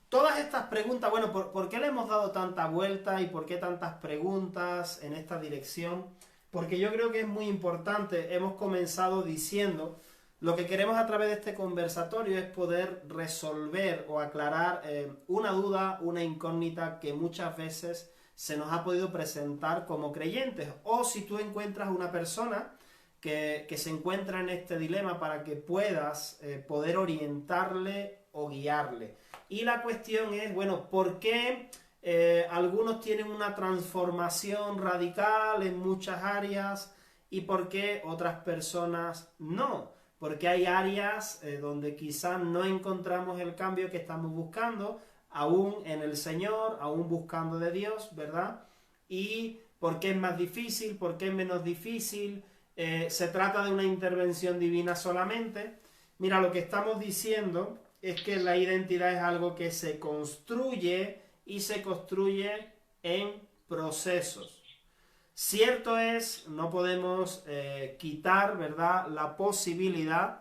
todas estas preguntas, bueno, ¿por qué le hemos dado tanta vuelta y por qué tantas preguntas en esta dirección? Porque yo creo que es muy importante. Hemos comenzado diciendo lo que queremos a través de este conversatorio es poder resolver o aclarar una duda, una incógnita que muchas veces se nos ha podido presentar como creyentes. O si tú encuentras una persona que se encuentra en este dilema para que puedas poder orientarle o guiarle. Y la cuestión es, bueno, ¿por qué algunos tienen una transformación radical en muchas áreas y por qué otras personas no? Porque hay áreas donde quizás no encontramos el cambio que estamos buscando, aún en el Señor, aún buscando de Dios, ¿verdad? Y por qué es más difícil, por qué es menos difícil, se trata de una intervención divina solamente. Mira, lo que estamos diciendo es que la identidad es algo que se construye y se construye en procesos. Cierto es, no podemos quitar, ¿verdad?, la posibilidad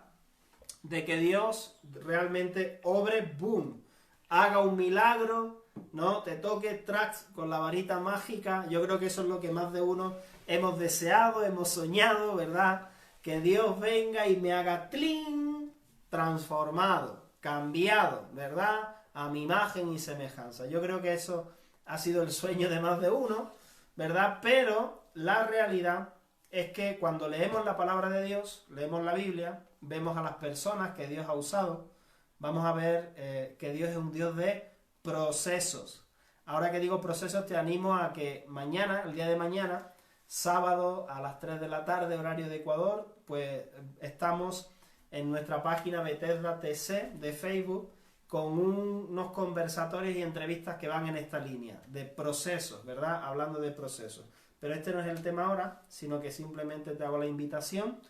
de que Dios realmente obre, boom, haga un milagro, ¿no? Te toque tracks con la varita mágica. Yo creo que eso es lo que más de uno hemos deseado, hemos soñado, ¿verdad? Que Dios venga y me haga clean, transformado, cambiado, ¿verdad?, a mi imagen y semejanza. Yo creo que eso ha sido el sueño de más de uno, ¿verdad? Pero la realidad es que cuando leemos la palabra de Dios, leemos la Biblia, vemos a las personas que Dios ha usado, vamos a ver que Dios es un Dios de procesos. Ahora que digo procesos, te animo a que mañana, el día de mañana, sábado a las 3 de la tarde, horario de Ecuador, pues estamos en nuestra página Bethesda TC de Facebook con unos conversatorios y entrevistas que van en esta línea, de procesos, ¿verdad? Hablando de procesos. Pero este no es el tema ahora, sino que simplemente te hago la invitación.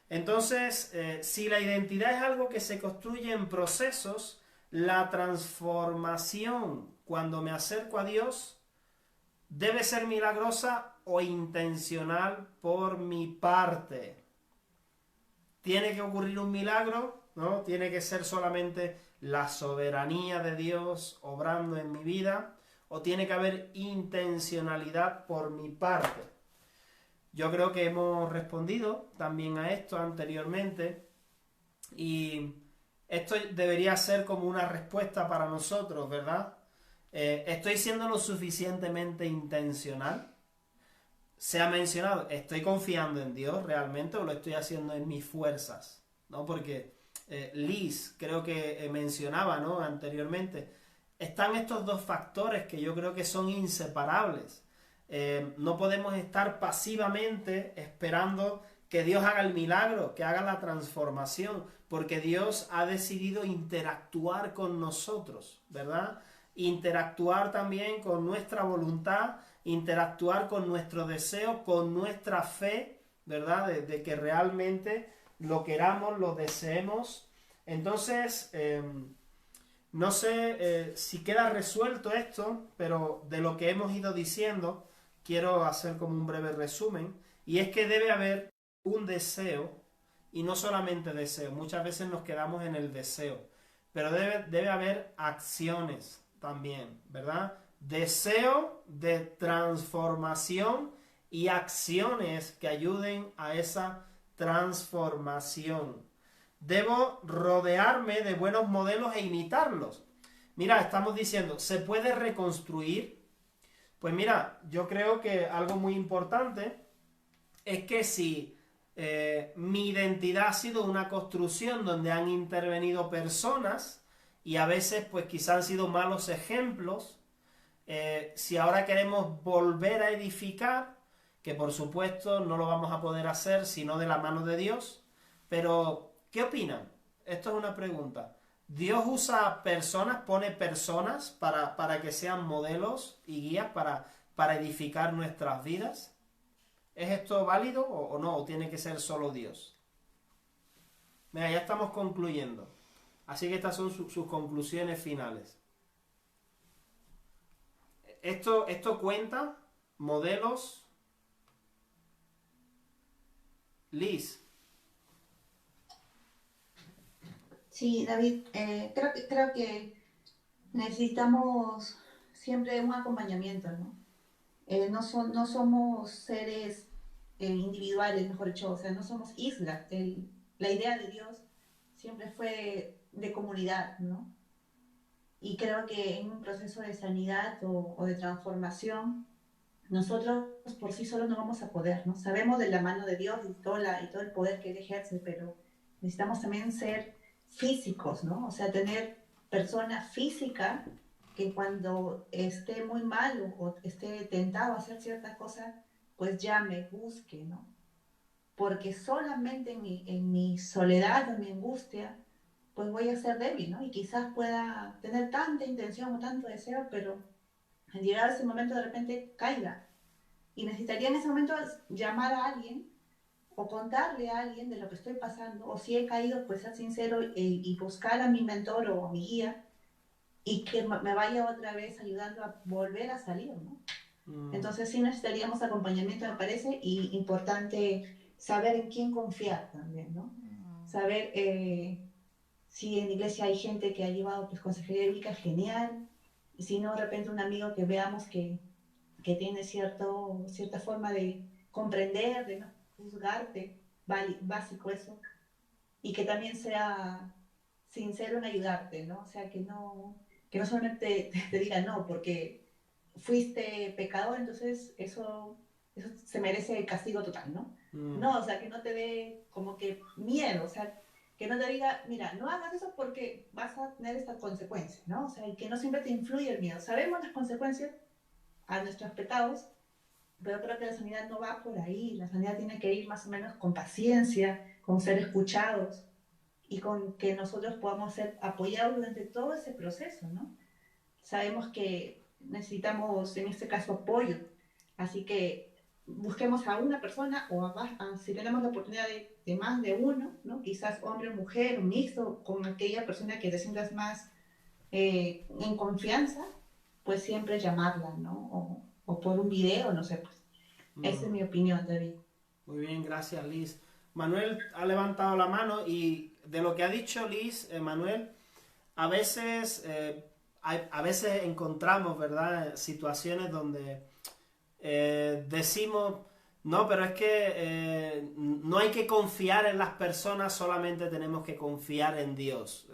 Entonces, si la identidad es algo que se construye en procesos, la transformación cuando me acerco a Dios debe ser milagrosa o intencional por mi parte. Tiene que ocurrir un milagro, ¿no? Tiene que ser solamente la soberanía de Dios obrando en mi vida, o tiene que haber intencionalidad por mi parte. Yo creo que hemos respondido también a esto anteriormente, y esto debería ser como una respuesta para nosotros, ¿verdad? ¿Estoy siendo lo suficientemente intencional? Se ha mencionado, ¿estoy confiando en Dios realmente o lo estoy haciendo en mis fuerzas? ¿No? Porque Liz creo que mencionaba, ¿no?, anteriormente, están estos dos factores que yo creo que son inseparables. No podemos estar pasivamente esperando que Dios haga el milagro, que haga la transformación, porque Dios ha decidido interactuar con nosotros, ¿verdad? Interactuar también con nuestra voluntad, interactuar con nuestro deseo, con nuestra fe, ¿verdad? De que realmente lo queramos, lo deseemos. Entonces, no sé si queda resuelto esto, pero de lo que hemos ido diciendo, quiero hacer como un breve resumen, y es que debe haber un deseo, y no solamente deseo, muchas veces nos quedamos en el deseo, pero debe haber acciones también, ¿verdad? Deseo de transformación y acciones que ayuden a esa transformación. Debo rodearme de buenos modelos e imitarlos. Mira, estamos diciendo, ¿se puede reconstruir? Pues mira, yo creo que algo muy importante es que si mi identidad ha sido una construcción donde han intervenido personas y a veces pues quizá han sido malos ejemplos, si ahora queremos volver a edificar, que por supuesto no lo vamos a poder hacer sino de la mano de Dios, pero ¿qué opinan? Esto es una pregunta. ¿Dios usa personas, pone personas para que sean modelos y guías para edificar nuestras vidas? ¿Es esto válido o no? ¿O tiene que ser solo Dios? Mira, ya estamos concluyendo. Así que estas son sus conclusiones finales. ¿Esto cuenta? ¿Modelos? Liz. Sí, David, creo que necesitamos siempre un acompañamiento, ¿no? No somos seres individuales, mejor dicho, o sea, no somos islas. La idea de Dios siempre fue de comunidad, ¿no? Y creo que en un proceso de sanidad o de transformación, nosotros por sí solos no vamos a poder, ¿no? Sabemos de la mano de Dios y todo el poder que Él ejerce, pero necesitamos también ser físicos, ¿no? O sea, tener persona física que cuando esté muy mal o esté tentado a hacer ciertas cosas, pues llame, busque, ¿no? Porque solamente en mi soledad, en mi angustia, pues voy a ser débil, ¿no? Y quizás pueda tener tanta intención o tanto deseo, pero al llegar a ese momento de repente caiga. Y necesitaría en ese momento llamar a alguien o contarle a alguien de lo que estoy pasando, o si he caído, pues ser sincero y buscar a mi mentor o a mi guía y que me vaya otra vez ayudando a volver a salir, ¿no? Entonces sí necesitaríamos acompañamiento, me parece, y importante saber en quién confiar también, ¿no? Saber si en la iglesia hay gente que ha llevado pues consejería bíblica, genial, y si no, de repente un amigo que veamos que tiene cierta forma de comprender, de no juzgarte, básico eso, y que también sea sincero en ayudarte, ¿no? O sea, que no solamente te diga no, porque fuiste pecador, entonces eso se merece el castigo total, ¿no? No, o sea, que no te dé como que miedo, o sea, que no te diga, mira, no hagas eso porque vas a tener esta consecuencia, ¿no? O sea, y que no siempre te influye el miedo. Sabemos las consecuencias a nuestros pecados, Pero creo que la sanidad no va por ahí. La sanidad tiene que ir más o menos con paciencia, con ser escuchados y con que nosotros podamos ser apoyados durante todo ese proceso, ¿no? Sabemos que necesitamos, en este caso, apoyo. Así que busquemos a una persona o a más, si tenemos la oportunidad de más de uno, ¿no? Quizás hombre o mujer, un mixto, con aquella persona que te sientas más en confianza, pues siempre llamarla, ¿no? O por un video, no sé, pues. Esa es mi opinión, David. Muy bien, gracias, Liz. Manuel ha levantado la mano y de lo que ha dicho Liz, Manuel, a veces encontramos, ¿verdad?, situaciones donde decimos, no, pero es que no hay que confiar en las personas, solamente tenemos que confiar en Dios.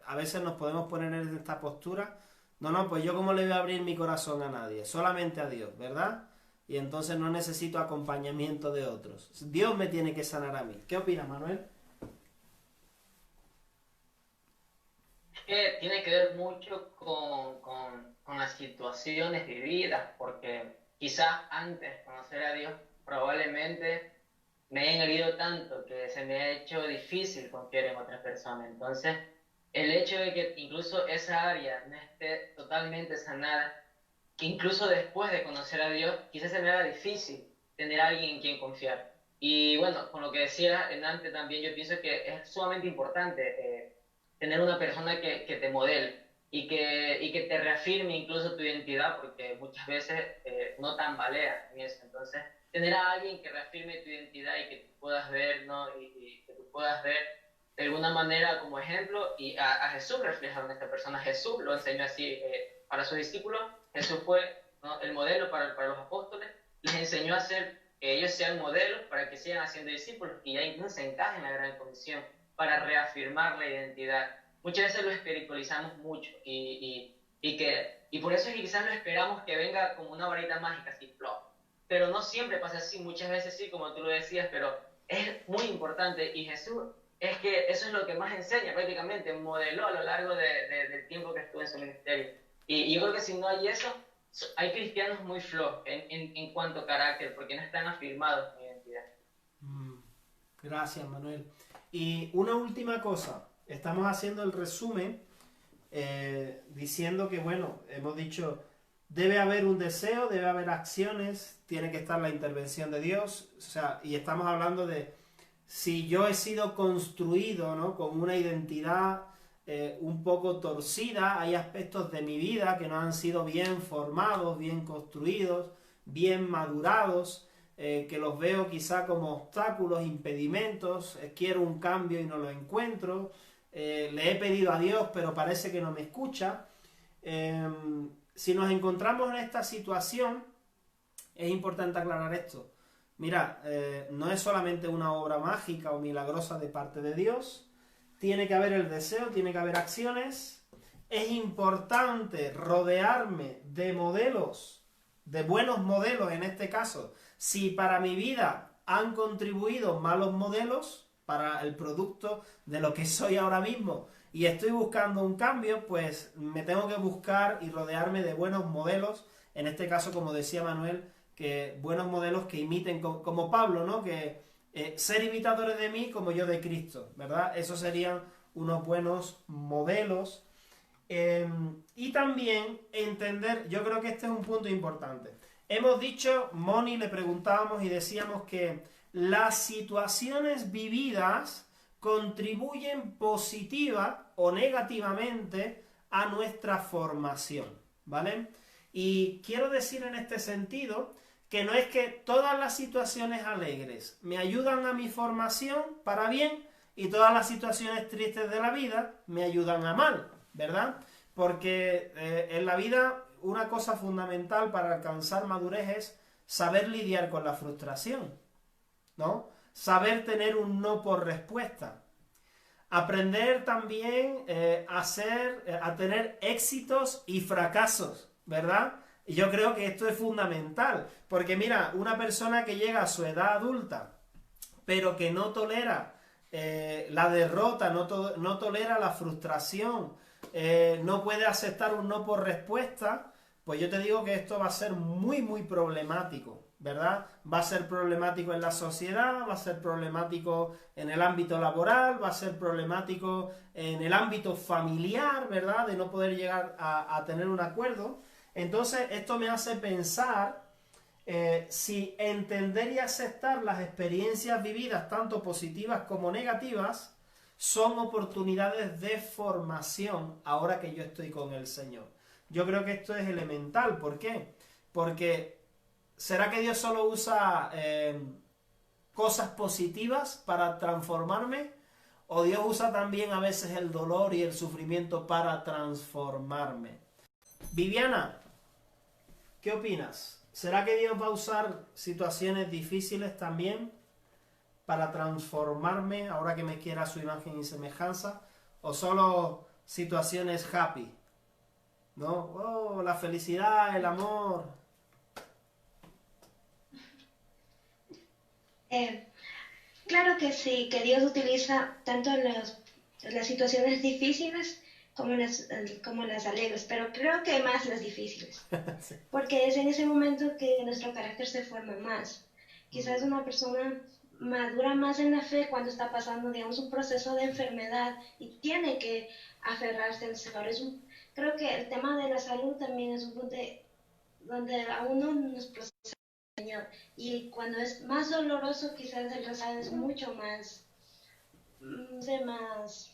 A veces nos podemos poner en esta postura, no, pues yo cómo le voy a abrir mi corazón a nadie, solamente a Dios, ¿verdad? Y entonces no necesito acompañamiento de otros. Dios me tiene que sanar a mí. ¿Qué opinas, Manuel? Que tiene que ver mucho con las situaciones vividas, porque quizás antes de conocer a Dios probablemente me hayan herido tanto que se me ha hecho difícil confiar en otras personas. Entonces, el hecho de que incluso esa área no esté totalmente sanada, que incluso después de conocer a Dios, quizás se me haga difícil tener a alguien en quien confiar. Y bueno, con lo que decía Enante también, yo pienso que es sumamente importante tener una persona que te modele y que te reafirme incluso tu identidad, porque muchas veces no tambalea en eso. Entonces, tener a alguien que reafirme tu identidad y que tú puedas ver, ¿no? Y que tú puedas ver de alguna manera como ejemplo, y a Jesús reflejado en esta persona. Jesús lo enseñó así para sus discípulos. Jesús fue, ¿no?, el modelo para los apóstoles, les enseñó a hacer que ellos sean modelos para que sigan haciendo discípulos, y ya incluso se encaja en la gran comisión para reafirmar la identidad. Muchas veces lo espiritualizamos mucho y por eso es que quizás no esperamos que venga como una varita mágica, así, plop. Pero no siempre pasa así, muchas veces sí, como tú lo decías, pero es muy importante, y Jesús es que eso es lo que más enseña prácticamente, modeló a lo largo del tiempo que estuvo en su ministerio. Y yo creo que si no hay eso, hay cristianos muy flojos en cuanto a carácter, porque no están afirmados en identidad. Gracias, Manuel. Y una última cosa, estamos haciendo el resumen diciendo que, bueno, hemos dicho, debe haber un deseo, debe haber acciones, tiene que estar la intervención de Dios, o sea, y estamos hablando de si yo he sido construido, ¿no?, con una identidad un poco torcida, hay aspectos de mi vida que no han sido bien formados, bien construidos, bien madurados, que los veo quizá como obstáculos, impedimentos, quiero un cambio y no lo encuentro, le he pedido a Dios pero parece que no me escucha. Si nos encontramos en esta situación, es importante aclarar esto. Mira, no es solamente una obra mágica o milagrosa de parte de Dios, tiene que haber el deseo, tiene que haber acciones. Es importante rodearme de modelos, de buenos modelos en este caso. Si para mi vida han contribuido malos modelos para el producto de lo que soy ahora mismo y estoy buscando un cambio, pues me tengo que buscar y rodearme de buenos modelos. En este caso, como decía Manuel, que buenos modelos que imiten, como Pablo, ¿no?, que ser imitadores de mí como yo de Cristo, ¿verdad? Esos serían unos buenos modelos. Y también entender, yo creo que este es un punto importante. Hemos dicho, Moni, le preguntábamos y decíamos que las situaciones vividas contribuyen positiva o negativamente a nuestra formación, ¿vale? Y quiero decir en este sentido que no es que todas las situaciones alegres me ayudan a mi formación para bien y todas las situaciones tristes de la vida me ayudan a mal, ¿verdad? Porque en la vida una cosa fundamental para alcanzar madurez es saber lidiar con la frustración, ¿no? Saber tener un no por respuesta. Aprender también a tener éxitos y fracasos, ¿verdad? Y yo creo que esto es fundamental, porque mira, una persona que llega a su edad adulta, pero que no tolera la derrota, no tolera la frustración, no puede aceptar un no por respuesta, pues yo te digo que esto va a ser muy, muy problemático, ¿verdad? Va a ser problemático en la sociedad, va a ser problemático en el ámbito laboral, va a ser problemático en el ámbito familiar, ¿verdad? De no poder llegar a tener un acuerdo. Entonces, esto me hace pensar si entender y aceptar las experiencias vividas, tanto positivas como negativas, son oportunidades de formación ahora que yo estoy con el Señor. Yo creo que esto es elemental. ¿Por qué? Porque ¿será que Dios solo usa cosas positivas para transformarme? ¿O Dios usa también a veces el dolor y el sufrimiento para transformarme? Viviana, ¿qué opinas? ¿Será que Dios va a usar situaciones difíciles también para transformarme ahora que me quiera a su imagen y semejanza? ¿O solo situaciones happy? ¿No? Oh, la felicidad, el amor. Claro que sí, que Dios utiliza tanto las situaciones difíciles como las alegres, pero creo que más las difíciles, Sí. porque es en ese momento que nuestro carácter se forma más. Quizás una persona madura más en la fe cuando está pasando, digamos, un proceso de enfermedad y tiene que aferrarse al Señor. Creo que el tema de la salud también es un punto donde a uno nos procesa el Señor, y cuando es más doloroso, quizás el resultado es mucho más, no sé, más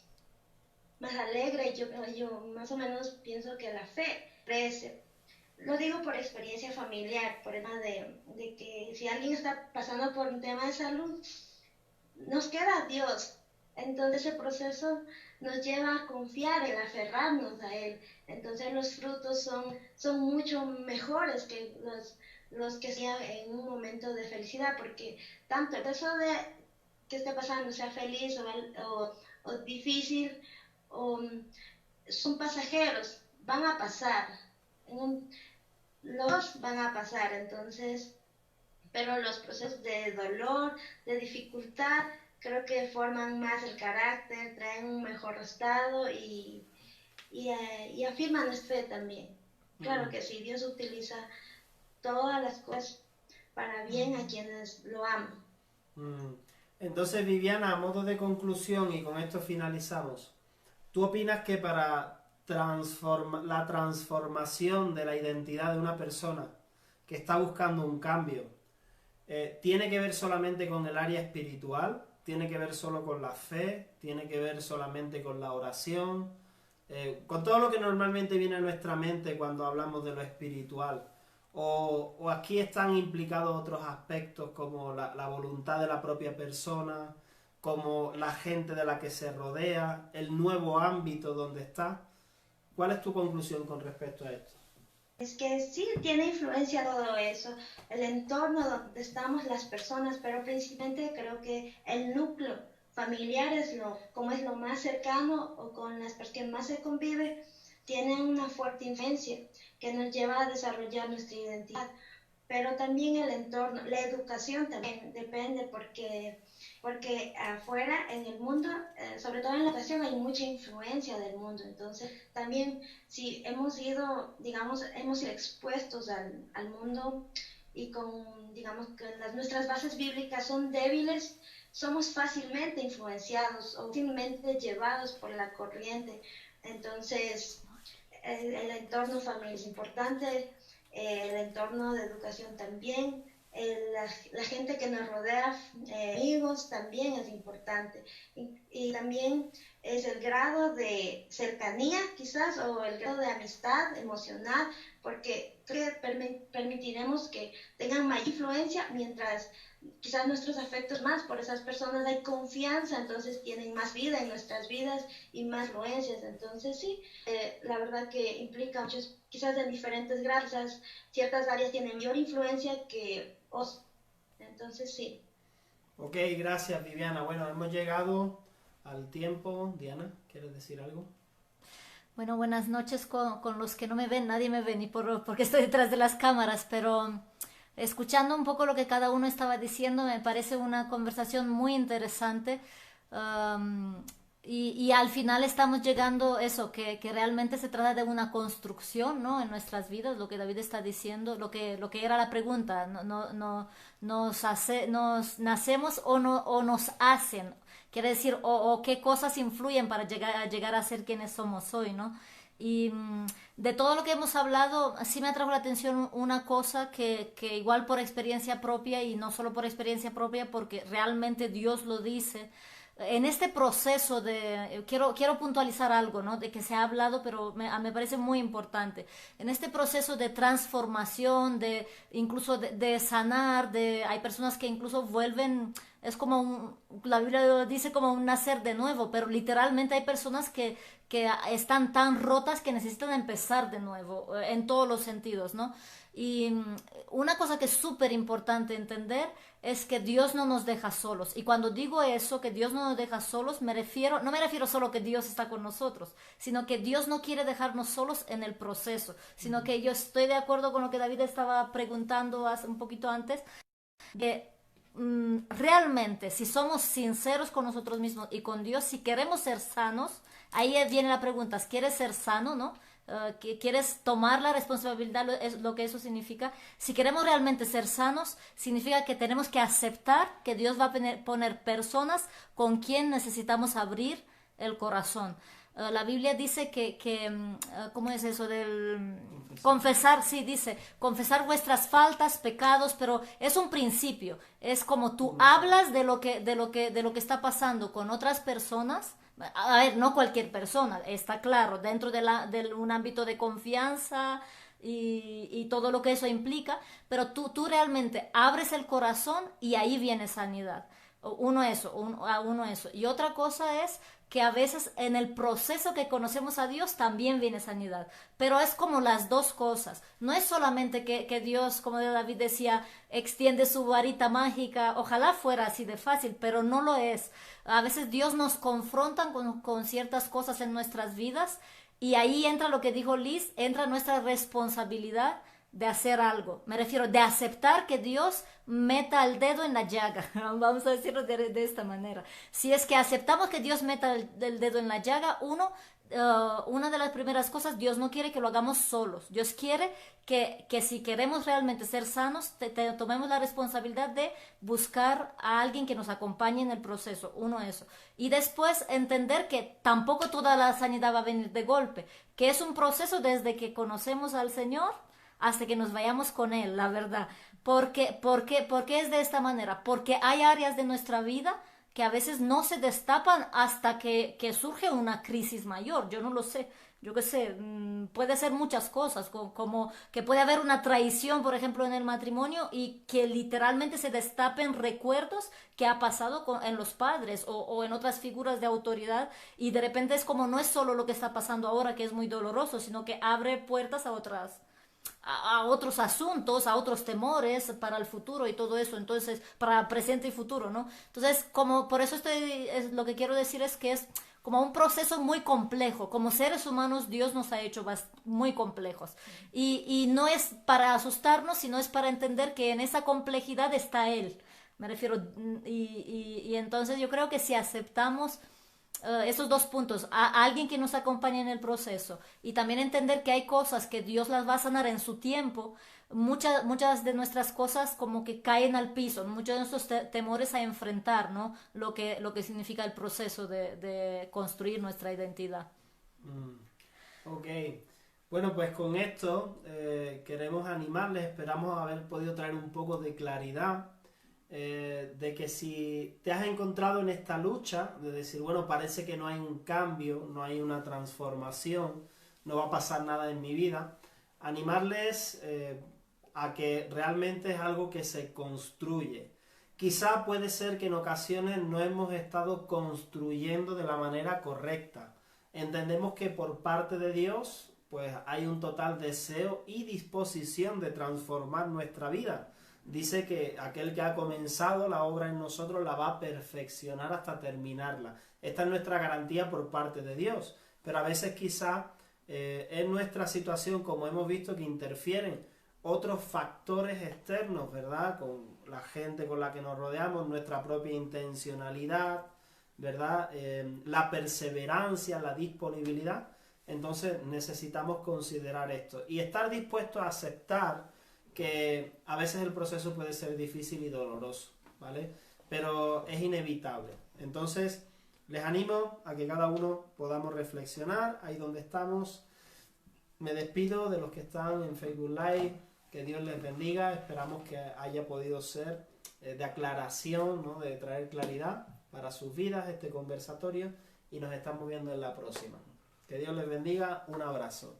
alegre. Yo más o menos pienso que la fe crece. Lo digo por experiencia familiar, por el tema de que si alguien está pasando por un tema de salud, nos queda Dios. Entonces ese proceso nos lleva a confiar, en aferrarnos a Él. Entonces los frutos son mucho mejores que los que sean en un momento de felicidad, porque tanto el proceso de que esté pasando, sea feliz o difícil, son pasajeros, van a pasar. Los van a pasar, entonces, pero los procesos de dolor, de dificultad, creo que forman más el carácter, traen un mejor estado y afirman nuestra fe también. Claro que sí, Dios utiliza todas las cosas para bien a quienes lo aman. Entonces, Viviana, a modo de conclusión, y con esto finalizamos, ¿tú opinas que para la transformación de la identidad de una persona que está buscando un cambio tiene que ver solamente con el área espiritual? ¿Tiene que ver solo con la fe? ¿Tiene que ver solamente con la oración? Con todo lo que normalmente viene a nuestra mente cuando hablamos de lo espiritual. ¿O aquí están implicados otros aspectos como la voluntad de la propia persona, como la gente de la que se rodea, el nuevo ámbito donde está? ¿Cuál es tu conclusión con respecto a esto? Es que sí, tiene influencia todo eso, el entorno donde estamos las personas, pero principalmente creo que el núcleo familiar como es lo más cercano o con las personas que más se convive, tiene una fuerte influencia que nos lleva a desarrollar nuestra identidad. Pero también el entorno, la educación también depende, porque afuera en el mundo, sobre todo en la educación, hay mucha influencia del mundo. Entonces también si hemos sido expuestos al mundo y digamos que nuestras bases bíblicas son débiles, somos fácilmente influenciados o fácilmente llevados por la corriente. Entonces el entorno familiar es importante, el entorno de educación también, la gente que nos rodea, amigos, también es importante. Y también es el grado de cercanía, quizás, o el grado de amistad emocional, porque permitiremos que tengan mayor influencia mientras quizás nuestros afectos más por esas personas hay confianza, entonces tienen más vida en nuestras vidas y más influencias. Entonces sí, la verdad que implica muchos, quizás en diferentes grados, quizás ciertas áreas tienen mayor influencia que otras. Entonces sí. Ok, gracias Viviana. Bueno, hemos llegado al tiempo. Diana, ¿quieres decir algo? Bueno, buenas noches con los que no me ven, nadie me ve ni porque estoy detrás de las cámaras, pero escuchando un poco lo que cada uno estaba diciendo, me parece una conversación muy interesante. y al final estamos llegando eso, que realmente se trata de una construcción, ¿no? En nuestras vidas, lo que David está diciendo, lo que era la pregunta, nos nacemos o nos hacen, quiere decir, o qué cosas influyen para llegar a ser quienes somos hoy, ¿no? Y de todo lo que hemos hablado, sí me atrajo la atención una cosa que igual por experiencia propia, y no solo por experiencia propia, porque realmente Dios lo dice. En este proceso quiero puntualizar algo, ¿no? De que se ha hablado, pero me parece muy importante. En este proceso de transformación, incluso de sanar, hay personas que incluso vuelven, es como la Biblia lo dice como un nacer de nuevo, pero literalmente hay personas que están tan rotas que necesitan empezar de nuevo, en todos los sentidos, ¿no? Y una cosa que es súper importante entender es que Dios no nos deja solos. Y cuando digo eso, que Dios no nos deja solos, no me refiero solo que Dios está con nosotros, sino que Dios no quiere dejarnos solos en el proceso, sino que yo estoy de acuerdo con lo que David estaba preguntando hace un poquito antes, que realmente si somos sinceros con nosotros mismos y con Dios, si queremos ser sanos, ahí viene la pregunta, ¿quieres ser sano, no? ¿Quieres tomar la responsabilidad? Es lo que eso significa. Si queremos realmente ser sanos, significa que tenemos que aceptar que Dios va a poner personas con quien necesitamos abrir el corazón. La Biblia dice ¿cómo es eso del confesar? Sí, dice, confesar vuestras faltas, pecados, pero es un principio. Es como tú hablas de lo que está pasando con otras personas. A ver, no cualquier persona, está claro, dentro de un ámbito de confianza y todo lo que eso implica, pero tú realmente abres el corazón y ahí viene sanidad. Uno eso. Y otra cosa es que a veces en el proceso que conocemos a Dios también viene sanidad. Pero es como las dos cosas. No es solamente que Dios, como David decía, extiende su varita mágica. Ojalá fuera así de fácil, pero no lo es. A veces Dios nos confronta con ciertas cosas en nuestras vidas y ahí entra lo que dijo Liz, entra nuestra responsabilidad de hacer algo. Me refiero de aceptar que Dios meta el dedo en la llaga. Vamos a decirlo de esta manera. Si es que aceptamos que Dios meta el dedo en la llaga, una de las primeras cosas, Dios no quiere que lo hagamos solos. Dios quiere que si queremos realmente ser sanos, tomemos la responsabilidad de buscar a alguien que nos acompañe en el proceso. Eso. Y después entender que tampoco toda la sanidad va a venir de golpe, que es un proceso desde que conocemos al Señor hasta que nos vayamos con Él, la verdad. ¿Por qué es de esta manera? Porque hay áreas de nuestra vida que a veces no se destapan hasta que surge una crisis mayor. Yo no lo sé. Yo qué sé, puede ser muchas cosas, como que puede haber una traición, por ejemplo, en el matrimonio y que literalmente se destapen recuerdos que ha pasado en los padres o en otras figuras de autoridad y de repente es como no es solo lo que está pasando ahora que es muy doloroso, sino que abre puertas a otros asuntos, a otros temores para el futuro y todo eso, entonces, para presente y futuro, ¿no? Entonces, por eso lo que quiero decir es que es como un proceso muy complejo. Como seres humanos, Dios nos ha hecho muy complejos. Y no es para asustarnos, sino es para entender que en esa complejidad está Él. Me refiero, y entonces yo creo que si aceptamos esos dos puntos, a alguien que nos acompañe en el proceso y también entender que hay cosas que Dios las va a sanar en su tiempo, muchas de nuestras cosas como que caen al piso, muchos de nuestros temores a enfrentar, ¿no? Lo que significa el proceso de construir nuestra identidad. Ok, bueno, pues con esto queremos animarles, esperamos haber podido traer un poco de claridad de que si te has encontrado en esta lucha, de decir, bueno, parece que no hay un cambio, no hay una transformación, no va a pasar nada en mi vida, animarles a que realmente es algo que se construye. Quizá puede ser que en ocasiones no hemos estado construyendo de la manera correcta. Entendemos que por parte de Dios, pues hay un total deseo y disposición de transformar nuestra vida. Dice que aquel que ha comenzado la obra en nosotros la va a perfeccionar hasta terminarla. Esta es nuestra garantía por parte de Dios. Pero a veces quizá en nuestra situación, como hemos visto, que interfieren otros factores externos, ¿verdad? Con la gente con la que nos rodeamos, nuestra propia intencionalidad, ¿verdad? La perseverancia, la disponibilidad, entonces necesitamos considerar esto y estar dispuestos a aceptar que a veces el proceso puede ser difícil y doloroso, ¿vale? Pero es inevitable. Entonces, les animo a que cada uno podamos reflexionar ahí donde estamos. Me despido de los que están en Facebook Live. Que Dios les bendiga. Esperamos que haya podido ser de aclaración, ¿no? De traer claridad para sus vidas este conversatorio. Y nos estamos viendo en la próxima. Que Dios les bendiga. Un abrazo.